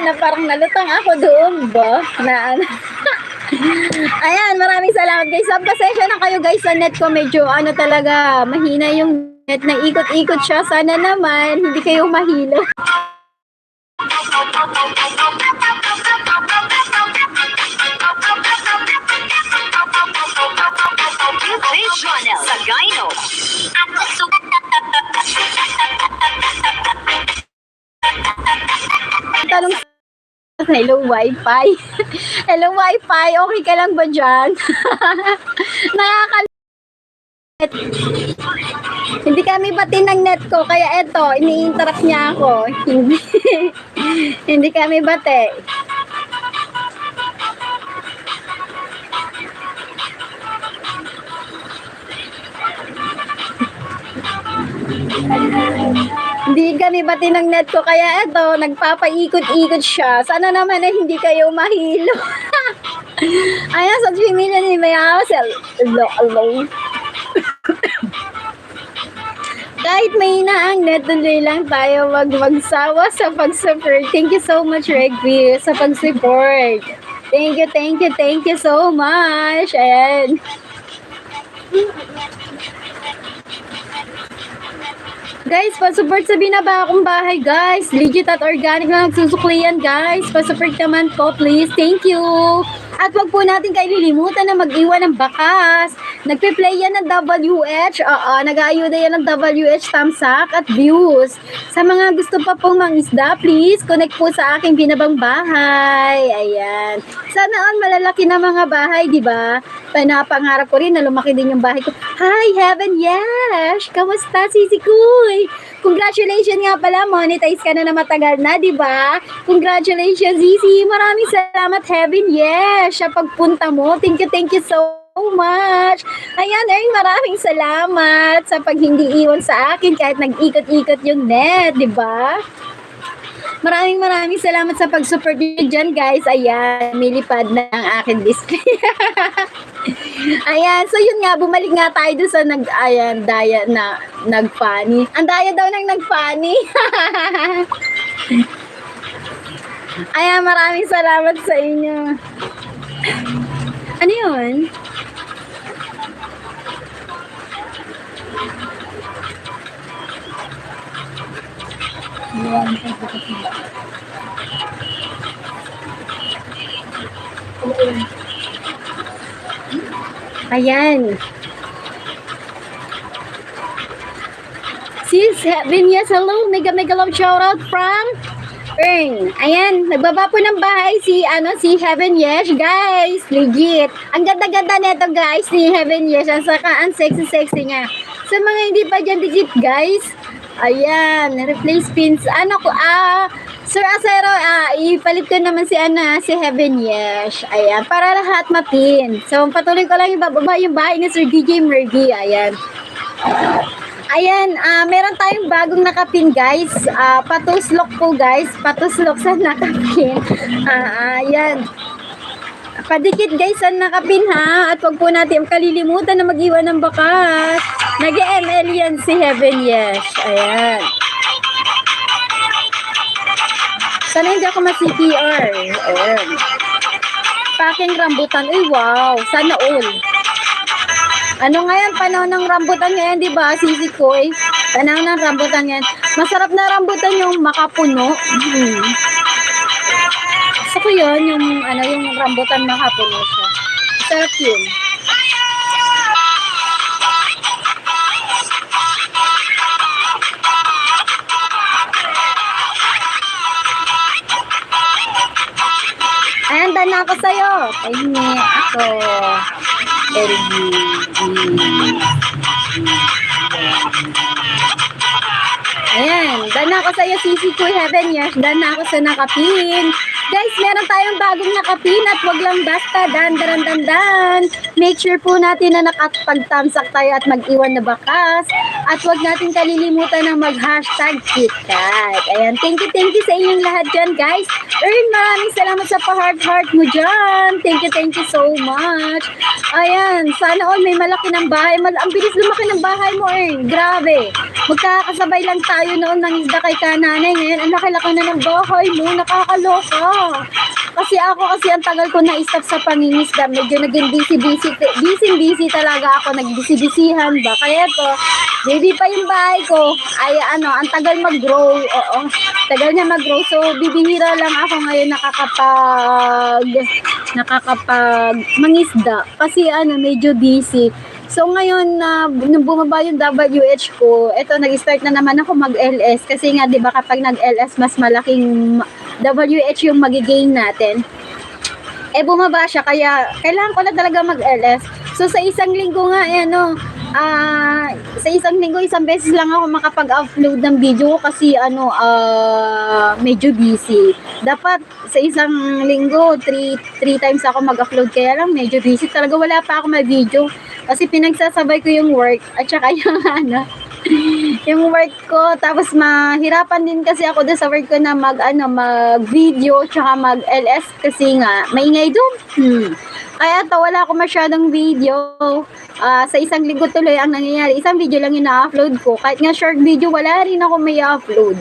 na parang nalutang ako doon ba? Na ano. Ayan, maraming salamat guys. Pasensya na kayo guys sa net ko. Medyo ano talaga, mahina yung net na ikot-ikot siya. Sana naman, hindi kayo mahilo. Tanong hello wifi. Hello wifi, okay ka lang ba dyan? Hindi kami bati ng net ko, kaya eto, ini-interact niya ako. Hindi kami bati. Hindi kami bati ng net ko, kaya eto, nagpapaikot-ikot siya. Sana naman ay hindi kayo mahilo. Ayan, sa 3 million ni Mayaw, hello. Kahit may ang net, tuloy lang tayo magsawa sa pag-support. Thank you so much, Regby, sa pag-support. Thank you so much. Ayan. Guys, pa-support sa binaba akong bahay, guys. Legit at organic na nagsusuklian, guys. Pa-support naman po, please. Thank you. At wag po natin kayo lilimutan na mag-iwan ng bakas. Nagpe-play yan ng WH. Nag-aayuda yan ng WH, thumbs up at views. Sa mga gusto pa pong mangisda, please connect po sa aking binabang bahay. Ayan. Sana all malalaki na mga bahay, di ba? Panapangarap ko rin na lumaki din yung bahay ko. Hi, Heaven Yash! Kamusta, Sisi Kuy? Congratulations nga pala, monetize ka na matagal na, di ba? Congratulations, Sisi! Maraming salamat, Heaven Yash, sa pagpunta mo. Thank you so much. Ayan, maraming salamat sa pag hindi iwan sa akin kahit nag-ikot-ikot yung net, di ba? Maraming salamat sa pag-support nyo dyan, guys. Ayan, milipad na ang aking display. Ayan, so yun nga, bumalik nga tayo doon sa daya na nag-funny. Ang daya daw nang nag-funny. Ayan, maraming salamat sa inyo. Ano yun? Ayan. Sis, Heaven, yes, hello. Mega love shoutout from Ern. Ayan, nagbaba po ng bahay si Heaven, yes, guys. Legit. Ang ganda-ganda neto, guys, ni Heaven, yes. Ang saka, ang sexy niya. Sa mga hindi pa dyan digit, guys, ayan, replace pins. Sir Acero, ipalit ko naman si Heaven Yesh. Ayan, para lahat mapin. So, patuloy ko lang ibababa yung bahay ni Sir DJ Mergy. Ayan. Ayan, meron tayong bagong nakapin, guys. Patuslok po, guys. Patuslok sa nakapin. Ayan. Padikit, guys, sa nakapin, ha? At wag po natin kalilimutan na mag-iwan ng bakas. Nag-ML yan si Heaven Yesh. Ayan. Sana hindi ako ma-CPR. Ayan. Paking rambutan. Uy, wow. Sana all. Ano ngayon? Panahon ng rambutan ngayon, di ba? Sisi ko eh. Panahon ng rambutan ngayon. Masarap na rambutan yung makapuno. Gusto ko yun, yung rambutan makapuno siya. Sarap yun. Ayan, daan na ako sa'yo. Pahingi ako. Ayan, daan na ako sa'yo, Sisi Kuy Heaven, yes. Daan na ako sa nakapin. Guys, meron tayong bagong nakapin at wag lang basta dan. Make sure po natin na nakapag-thumbsuck tayo at mag-iwan na bakas. At wag natin kalilimutan na mag-hashtag KitKat. Ayan, thank you sa inyong lahat dyan, guys. Maraming salamat sa pa-heart mo dyan. Thank you so much. Ayan, sana all may malaki ng bahay. Ang bilis lumaki ng bahay mo, Grabe. Magkakasabay lang tayo noon ng mangisda kay kananay ngayon. Ang laki-laki na ng bahay mo. Nakakaloka. Kasi ang tagal ko na-stop sa pangingisda. Medyo naging busy talaga ako. Nagbisi-bisihan ba. Kaya to, baby pa yung bahay ko. Ay ang tagal mag-grow. Oo, tagal niya mag-grow. So, bibihira lang ako ngayon nakakapag mangisda. Kasi medyo busy. So ngayon nung bumaba yung WH ko, eto nag-start na naman ako mag-LS kasi nga 'di ba kapag nag-LS mas malaking WH yung magigain natin. Bumaba siya kaya kailangan ko na talaga mag-LS. So sa isang linggo nga sa isang linggo isang beses lang ako makapag-upload ng video kasi medyo busy. Dapat sa isang linggo 3 times ako mag-upload kaya lang medyo busy talaga, wala pa ako may video kasi pinagsasabay ko yung work at saka yung yung work ko, tapos mahirapan din kasi ako doon sa work ko na mag-video tsaka mag-LS kasi nga maingay doon. Kaya wala ako masyadong video. Sa isang linggo tuloy ang nangyayari, isang video lang ina-upload ko. Kahit nga short video, wala rin ako may upload.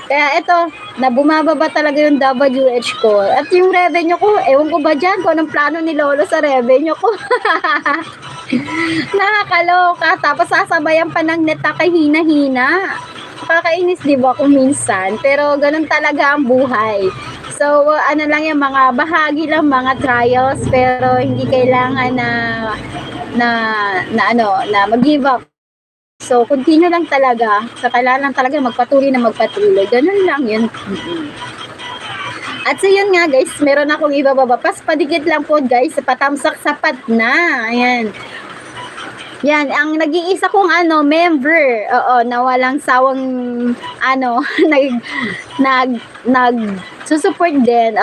Kaya ito, bumababa talaga yung WH ko. At yung revenue ko, ewan ko ba dyan kung anong plano ni Lolo sa revenue ko. Nakakaloka. Tapos sasabayan pa ng neta kay hina-hina. Kakainis diba kung minsan. Pero ganun talaga ang buhay. So, lang yung mga bahagi lang, mga trials. Pero hindi kailangan na mag-give up. So, continue lang talaga. So, kailangan lang talaga magpatuloy. Ganun lang yun. At so, yun nga guys, meron akong ibababa. Padikit lang po guys, patamsak sapat na. Ayan. Yan, ang nag-iisa kong member, na walang sawang susupport din,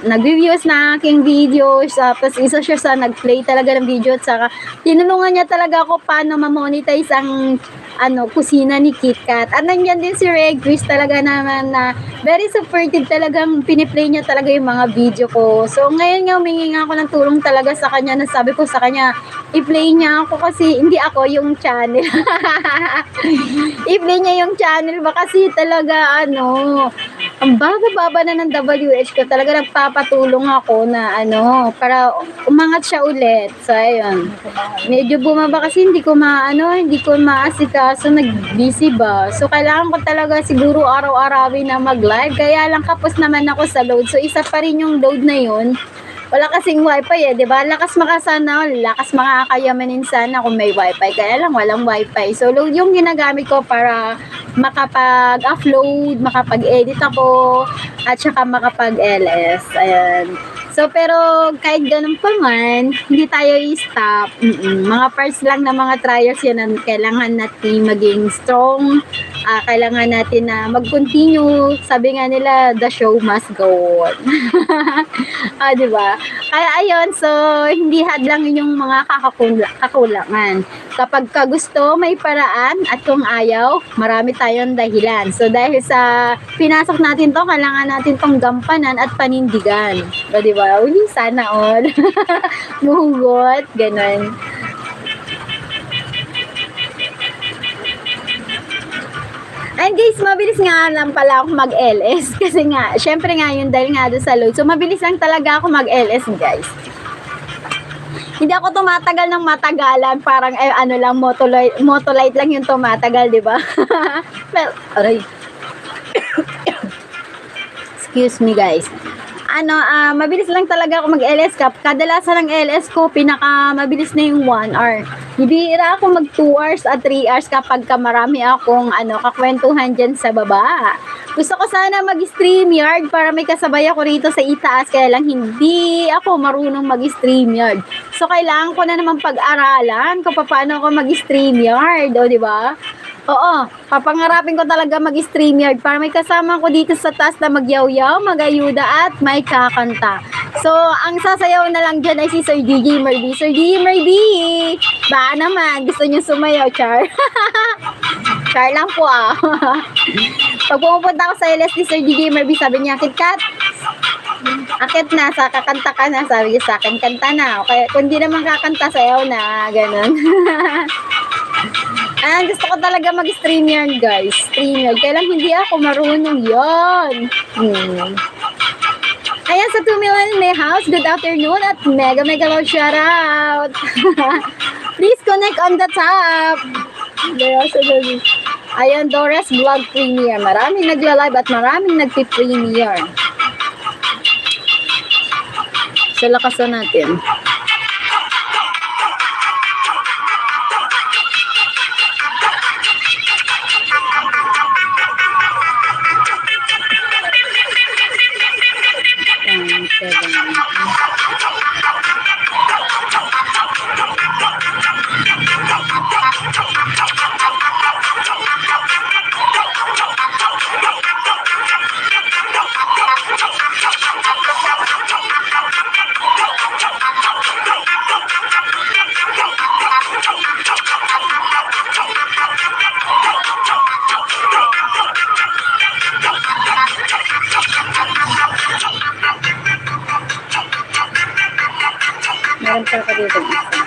nag-reviews na aking videos, tapos isa siya sa nag-play talaga ng video, at saka tinulungan niya talaga ako paano ma-monetize ang kusina ni KitKat. At nandiyan din si Reg Chris talaga naman na very supportive, talagang piniplay niya talaga yung mga video ko. So ngayon nga humingi nga ako ng tulong talaga sa kanya, na sabi ko sa kanya, i-play niya ako kasi hindi ako yung channel. I-play niya yung channel ba kasi talaga ang baba na ng WH ko. Talaga nagpapatulong ako na para umangat siya ulit. So ayun. Medyo bumaba kasi hindi ko maasikaso, nag-busy ba. So kailangan ko talaga siguro araw-arawin na mag-live. Kaya lang kapos naman ako sa load. So isa pa rin yung load na yun. Wala kasing wifi 'di ba? Lakas makakayamanin sana kung may wifi. Kaya lang walang wifi. So load yung ginagamit ko para makapag-upload, makapag-edit ako, at saka makapag-LS. Ayan. So, pero kahit ganun pa man, hindi tayo i-stop. Mga parts lang na mga trials yan ang kailangan natin maging strong. Kailangan natin na mag-continue. Sabi nga nila, the show must go on. Diba? Kaya ayun, so hindi hadlang yung mga kakulangan. Kapag gusto, may paraan, at kung ayaw, marami tayong dahilan. So dahil sa pinasok natin to, kailangan natin tong gampanan at panindigan. O diba? Uli, sana all. Muhugot, ganun. And guys, mabilis nga lang pala ako mag-LS. Kasi nga, syempre nga yun dahil nga doon sa load. So mabilis lang talaga ako mag-LS guys. Hindi ako tumatagal ng matagalan. Parang lang, motolite lang yung tumatagal, di ba? Well, aray. Excuse me guys. Mabilis lang talaga ako mag-LS cap. Kadalasan ng LS ko, mabilis na yung 1 hour. Bibira ako mag 2 hours at 3 hours kapag marami akong kakwentuhan dyan sa baba. Gusto ko sana mag-StreamYard para may kasabay ako rito sa itaas, kaya lang hindi ako marunong mag-StreamYard. So, kailangan ko na naman pag-aralan kung paano ako mag-StreamYard, o diba? Oo, papangarapin ko talaga mag-StreamYard para may kasama ko dito sa taas na magyaw-yaw, magayuda at may kakanta. So, ang sasayaw na lang dyan ay si Sir DJ Merby. Sir DJ Merby, baka naman, gusto niyo sumayaw, Char? Char lang po Pag pumupunta ako sa LS ni Sir DJ Merby, sabi niya, KitKat, akit na, kakanta ka na, sabi niya sa akin, kanta na. Okay, kung di naman kakanta, sayaw na, ganun. Gusto ko talaga mag-stream yan, guys. Stream yan. Kailan hindi ako marunong yan. Ayan, sa 2 million in my house. Good afternoon at mega love shout out. Please connect on the top. Ayan, Doris Vlog Premiere. Maraming nagla-live at maraming nagpi-premiere. So, lakasan natin. Meron pa ka dito isa.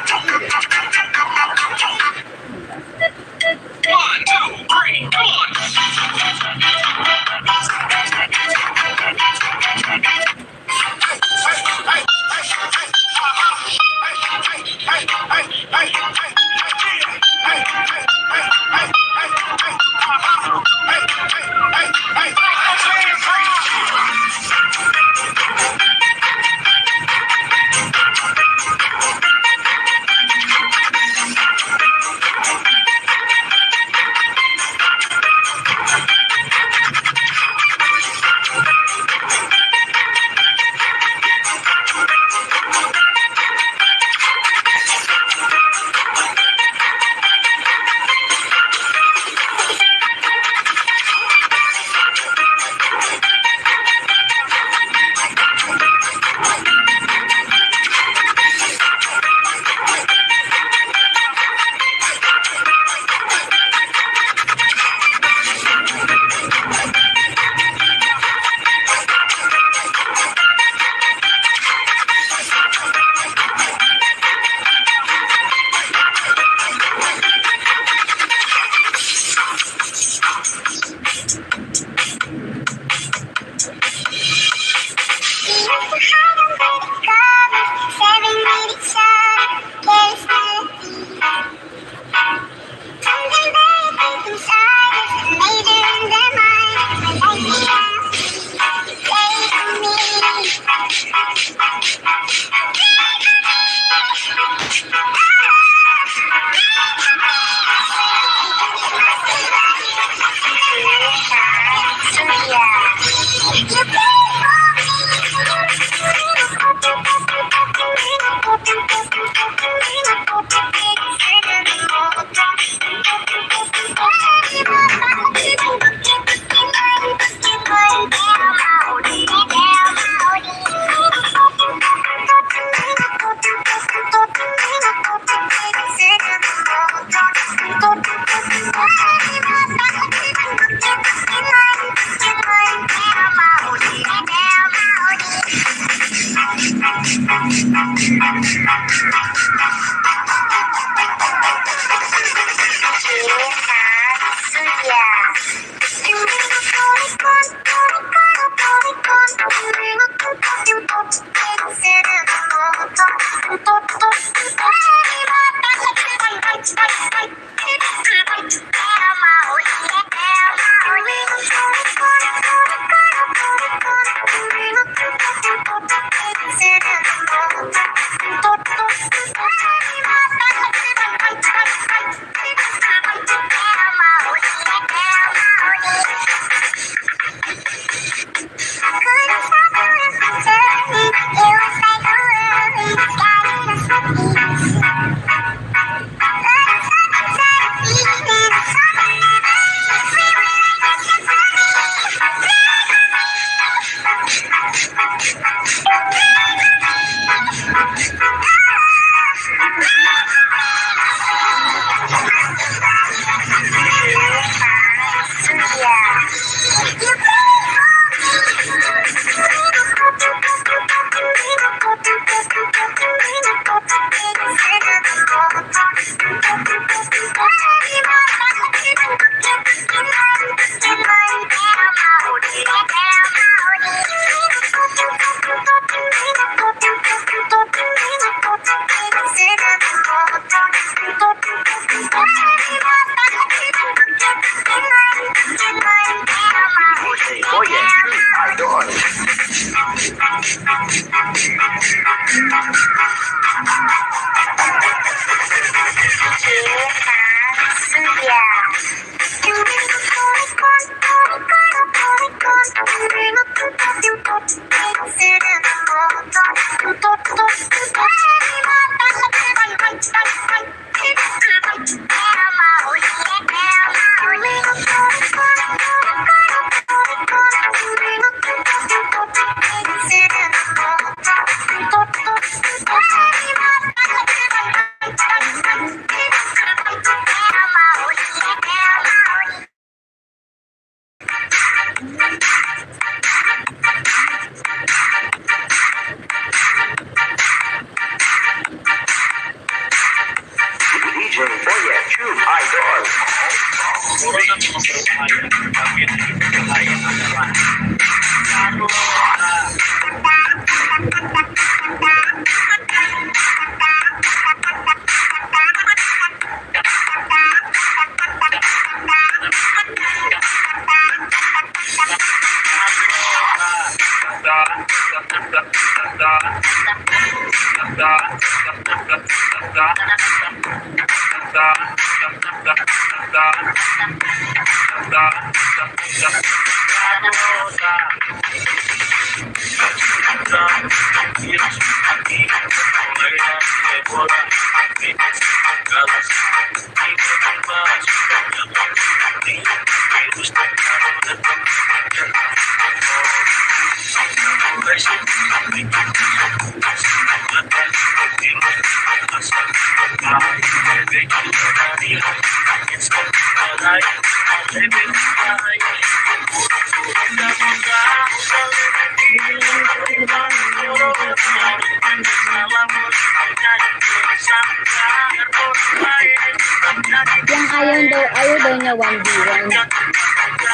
Yung ayaw daw niya 1v1.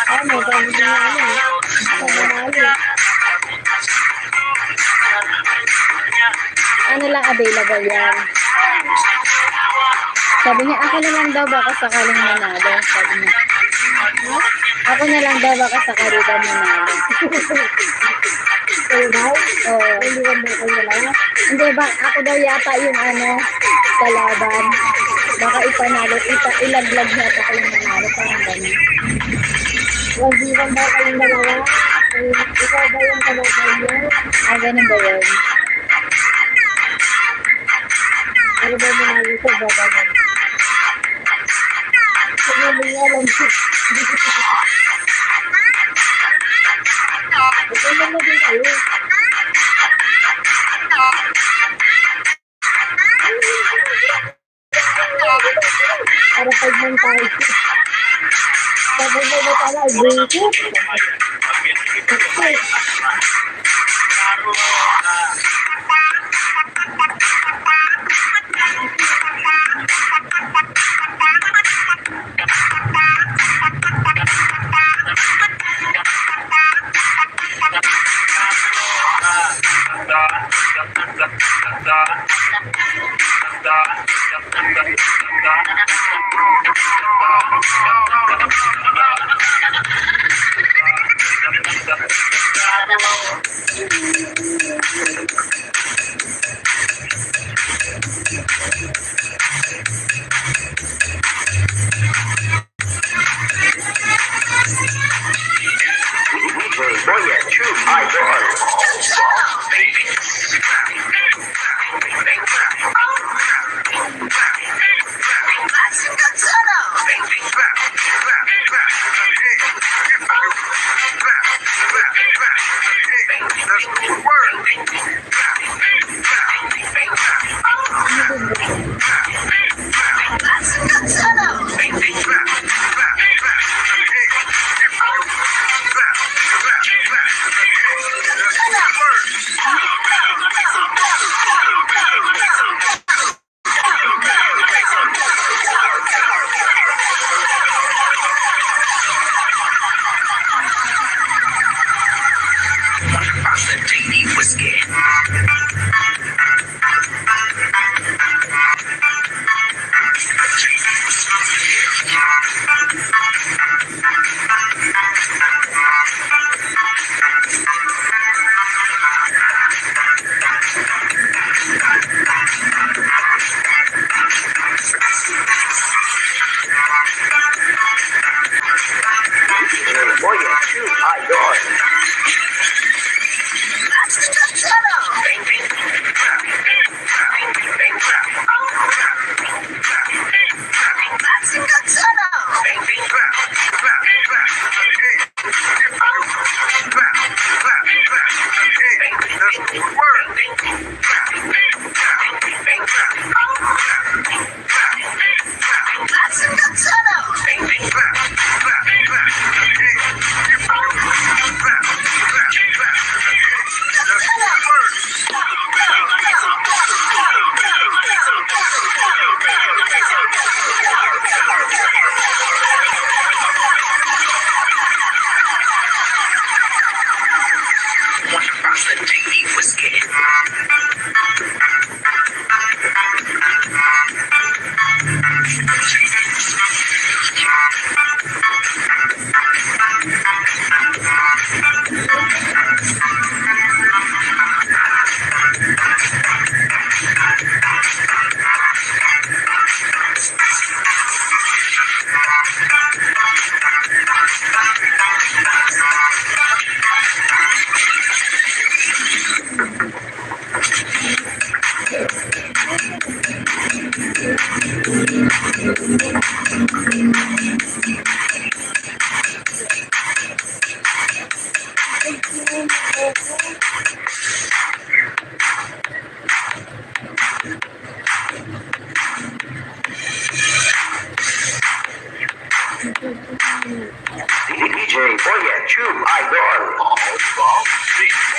Ano, sabi niya ano, sa manalo. Ano lang available yan. Sabi niya, ako na lang daw baka sakaling manalo. Sabi niya, ako na lang daw baka sakaling manalo. Kayo daw? Oo. Hindi ko ba kayo lang? Hindi ba, ako daw yata yung kalaban. Baka ipanalo, ilaglag yata kayong manalo. Parang ganun. Wag-iwan ba kayong dalawa? Ikaw ba yung kalaban niyo? Ganun ba yun? Ano ba manalo ko ba ganun? Hindi mo alam ko. Ito mo din kayo. Para pag-man tayo. Sabi mo ba pala, break it?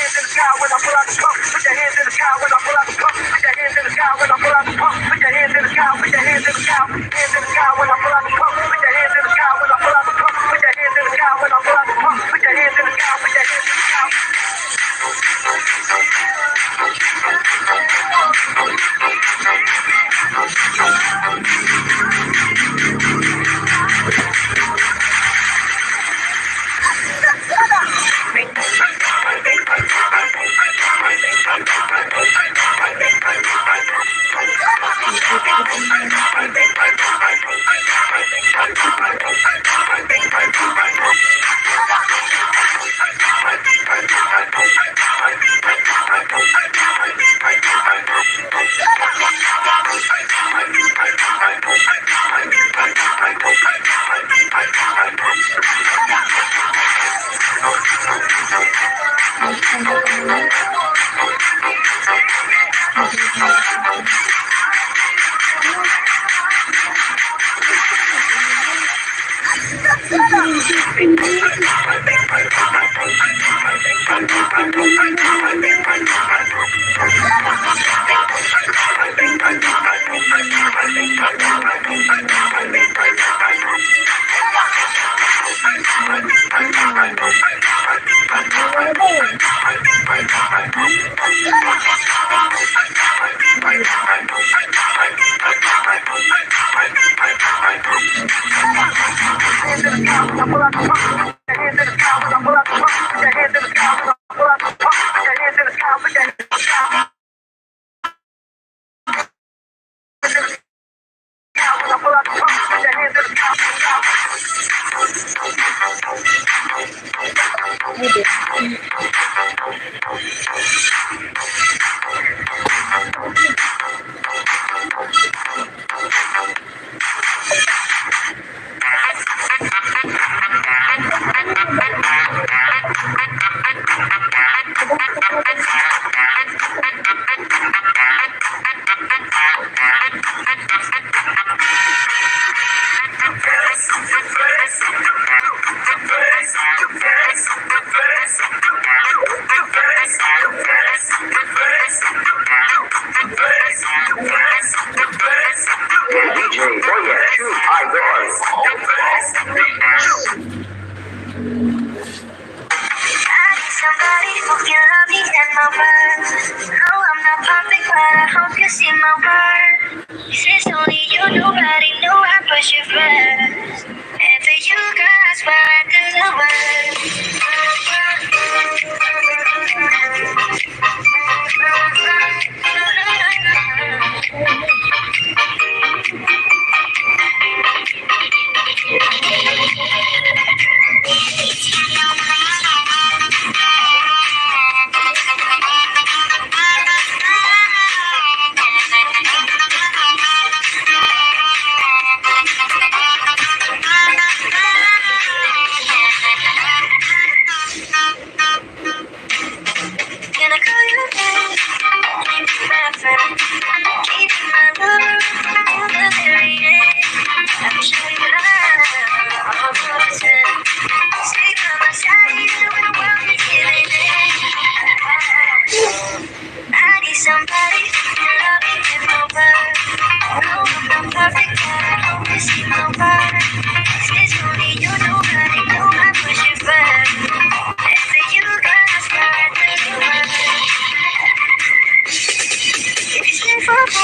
hands in the sky when I pull out the pump. Put your hands in the sky when I pull out the pump. Put your hands in the sky when I pull out the pump. Put your hands in the sky. Put your hands in the sky. Hands in the sky when I pull out the pump. Put your hands in the sky when I pull out the pump. Put your hands in the sky when I pull out the pump. Put your hands in the sky. Put your hands in the sky. Somebody who can love me and my words. No, I'm not perfect, but I hope you see my worth. This is only you, nobody knew I put you first. And for you, girl, I swear I do the Can I call you back? My friend, keep my love to the very end. I'm sure you love all the time. Stay by my side even when the world is giving in. I need somebody to love me in my world. No, I'm not perfect, but I hope you see my worth. This is only you, nobody knew I push you first. And for you, girl, I swear I do the work. If you stay for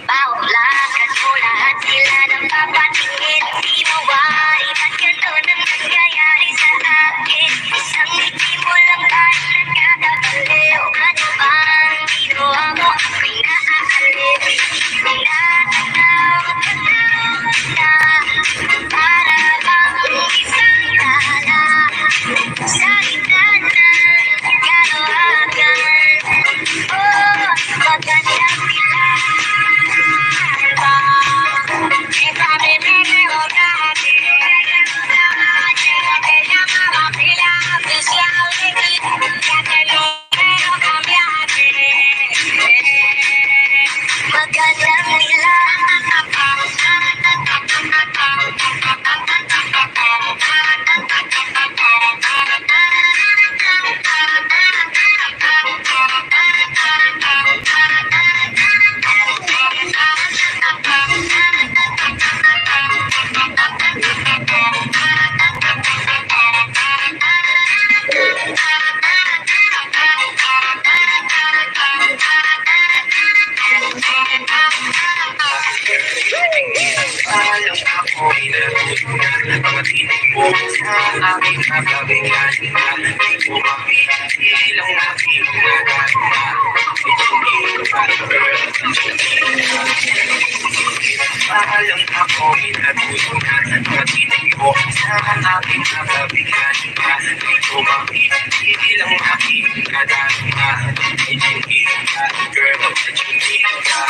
Baulakan mo lahat sila ng papatingin. Di mawari, ba't ganun ang nangyayari sa akin? Isang ngiti mo lang tayo nagkakabaliw. Ano bang ginawa mo? Ako'y naaaliw. Pinatanaw ka para bang isang tala sa gitna ng kalawakan. Oh, magandang Alam ako, minatulog na sa pag-ibig ko. Sa aking kapabiganin ka, di ko mapipigilang aking kadarunga. Ichingin ka, girl, ichingin ka.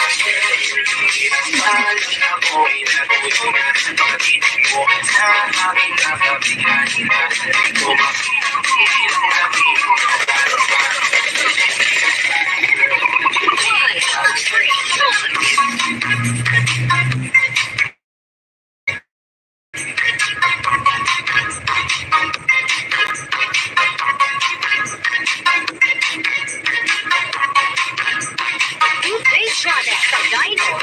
Alam ako, minatulog na sa pag-ibig ko. Sa aking kapabiganin ka, di ko mapipigilang aking kadarunga. Today's product, the Dino.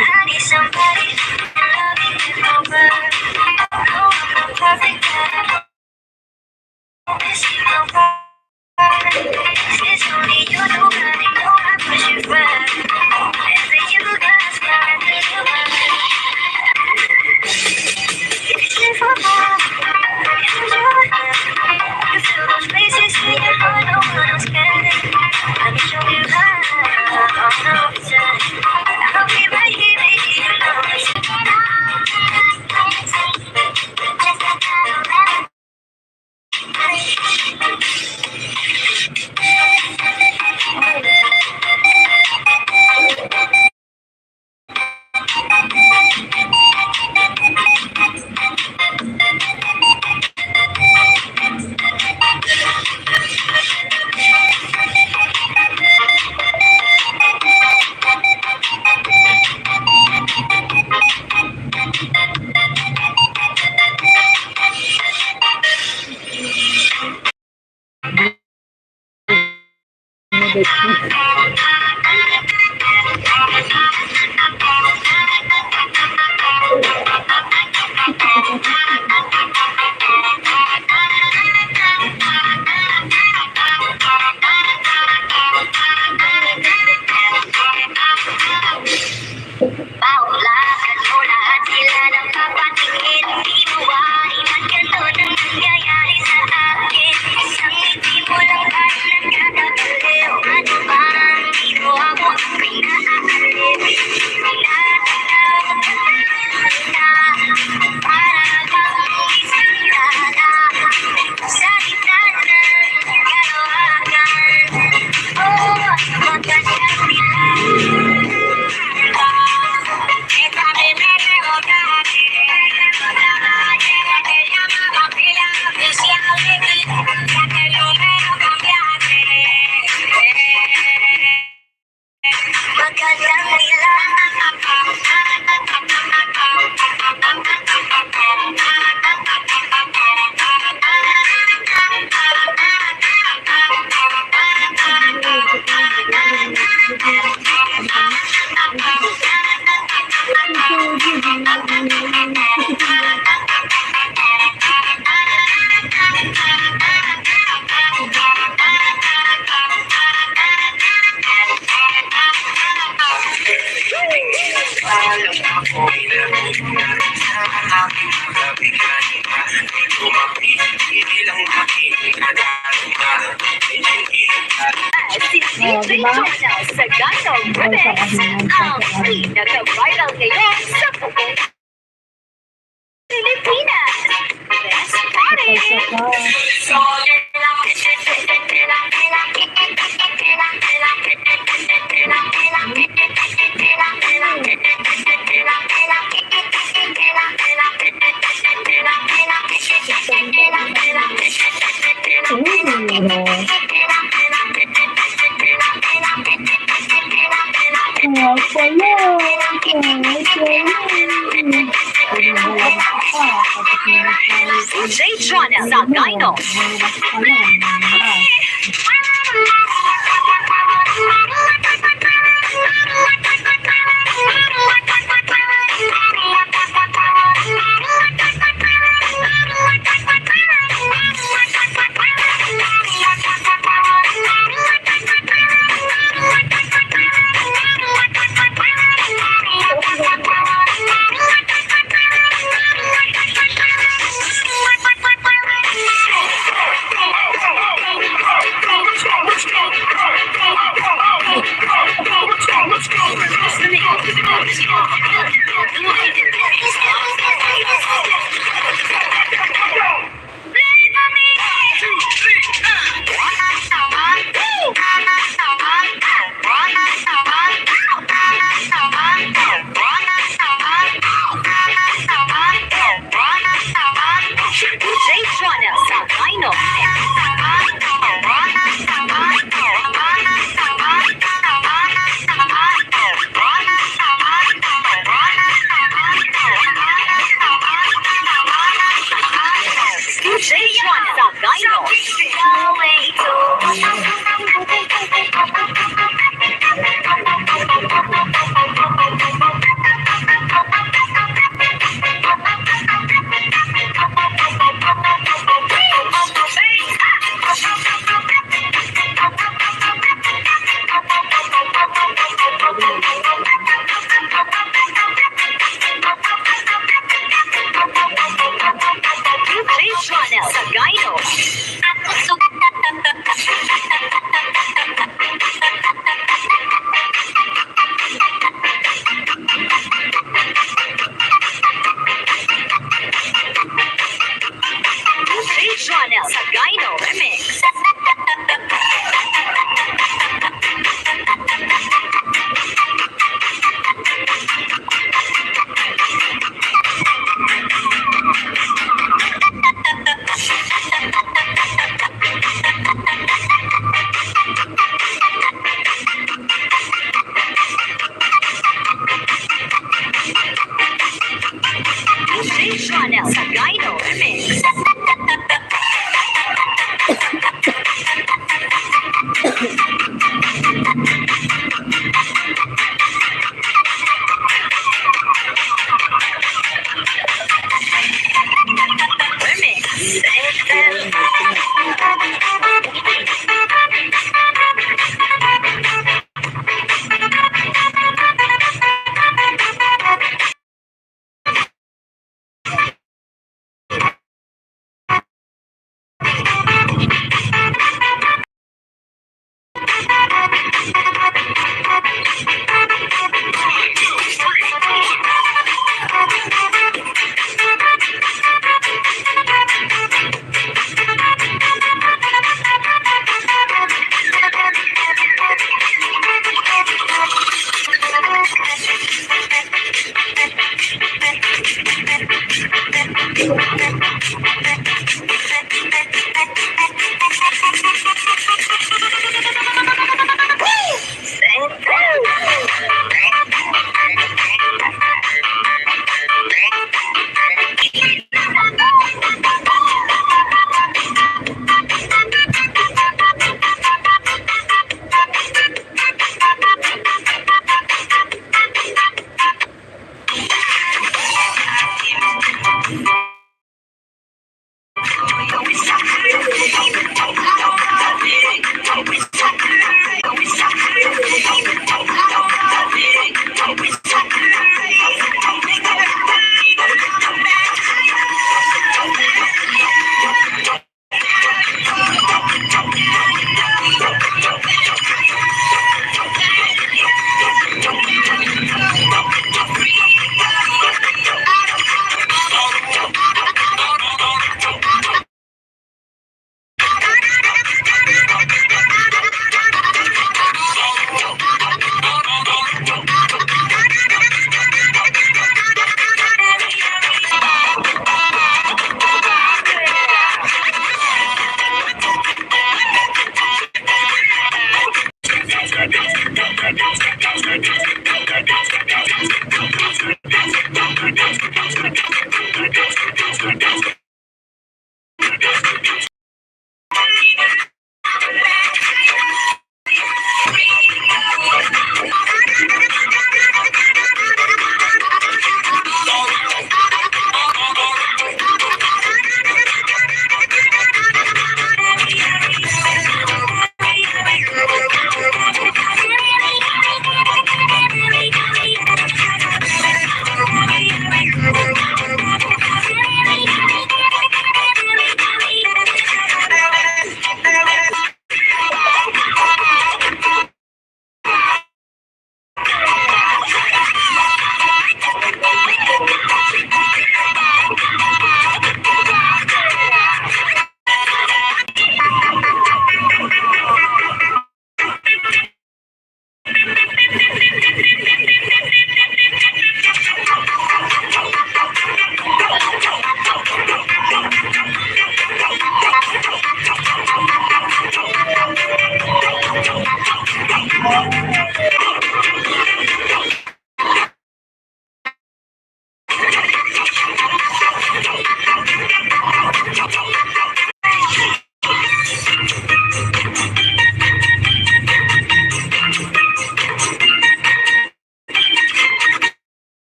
I need somebody to love me over. No, I'm perfect. This is my part. It's only you, nobody know I push you back. Every you guys got me over. It's for more. You feel those places in your heart, no one else can. I can show you how. All the time. I'll be right here, baby. You know it's Sagano Remix, ang pinaka-viral ngayon sa buong Pilipinas. Let's party! DJ Jonna Sagano.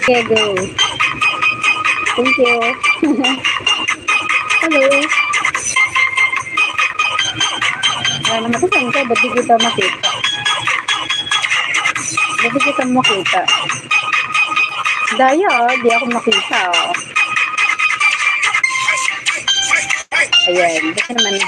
Okay, go. Thank you. Hello. Wala naman saan ka, ba't di kita makita? Ba't di kita makita? Daya, di ako makita. Ayan, ba't naman?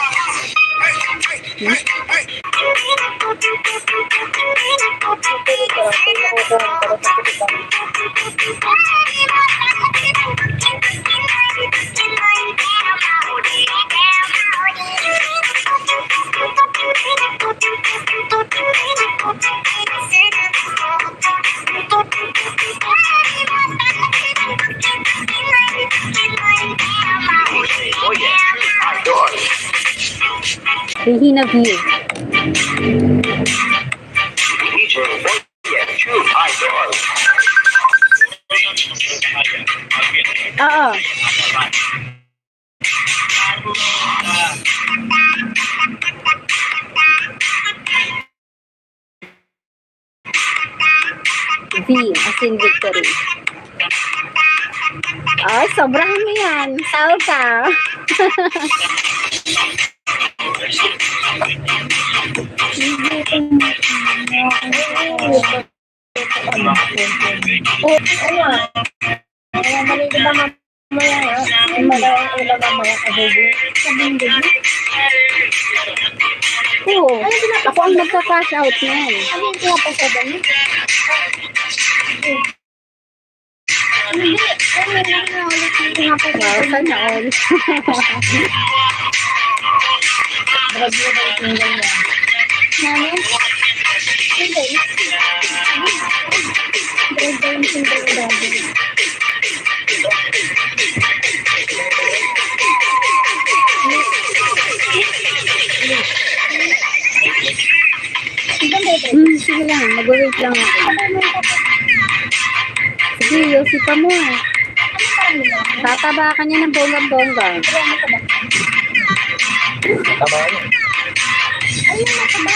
Regina View. DJ Boyet, True Idol. Oo. V, as in victory. Ay, sobrahan mo yan. Sao ka. Oo, ano? Kaya mali ba mamaya? Malayang ulam mamaya adobo. Sabing gabi. Oo. Ako ang magka-cash out niyan. Ano yung pinapasada niyo? Wow, sana all. Bagyo ba yung tinggal niya? Namin? Hindi. Bagyo yung tinggal niya. Sige lang. Mag-wait lang ako. Sige, Yossi pa mo. Tataba ka niya ng bonggang-bongga. Tama yun. Ayun, mataba.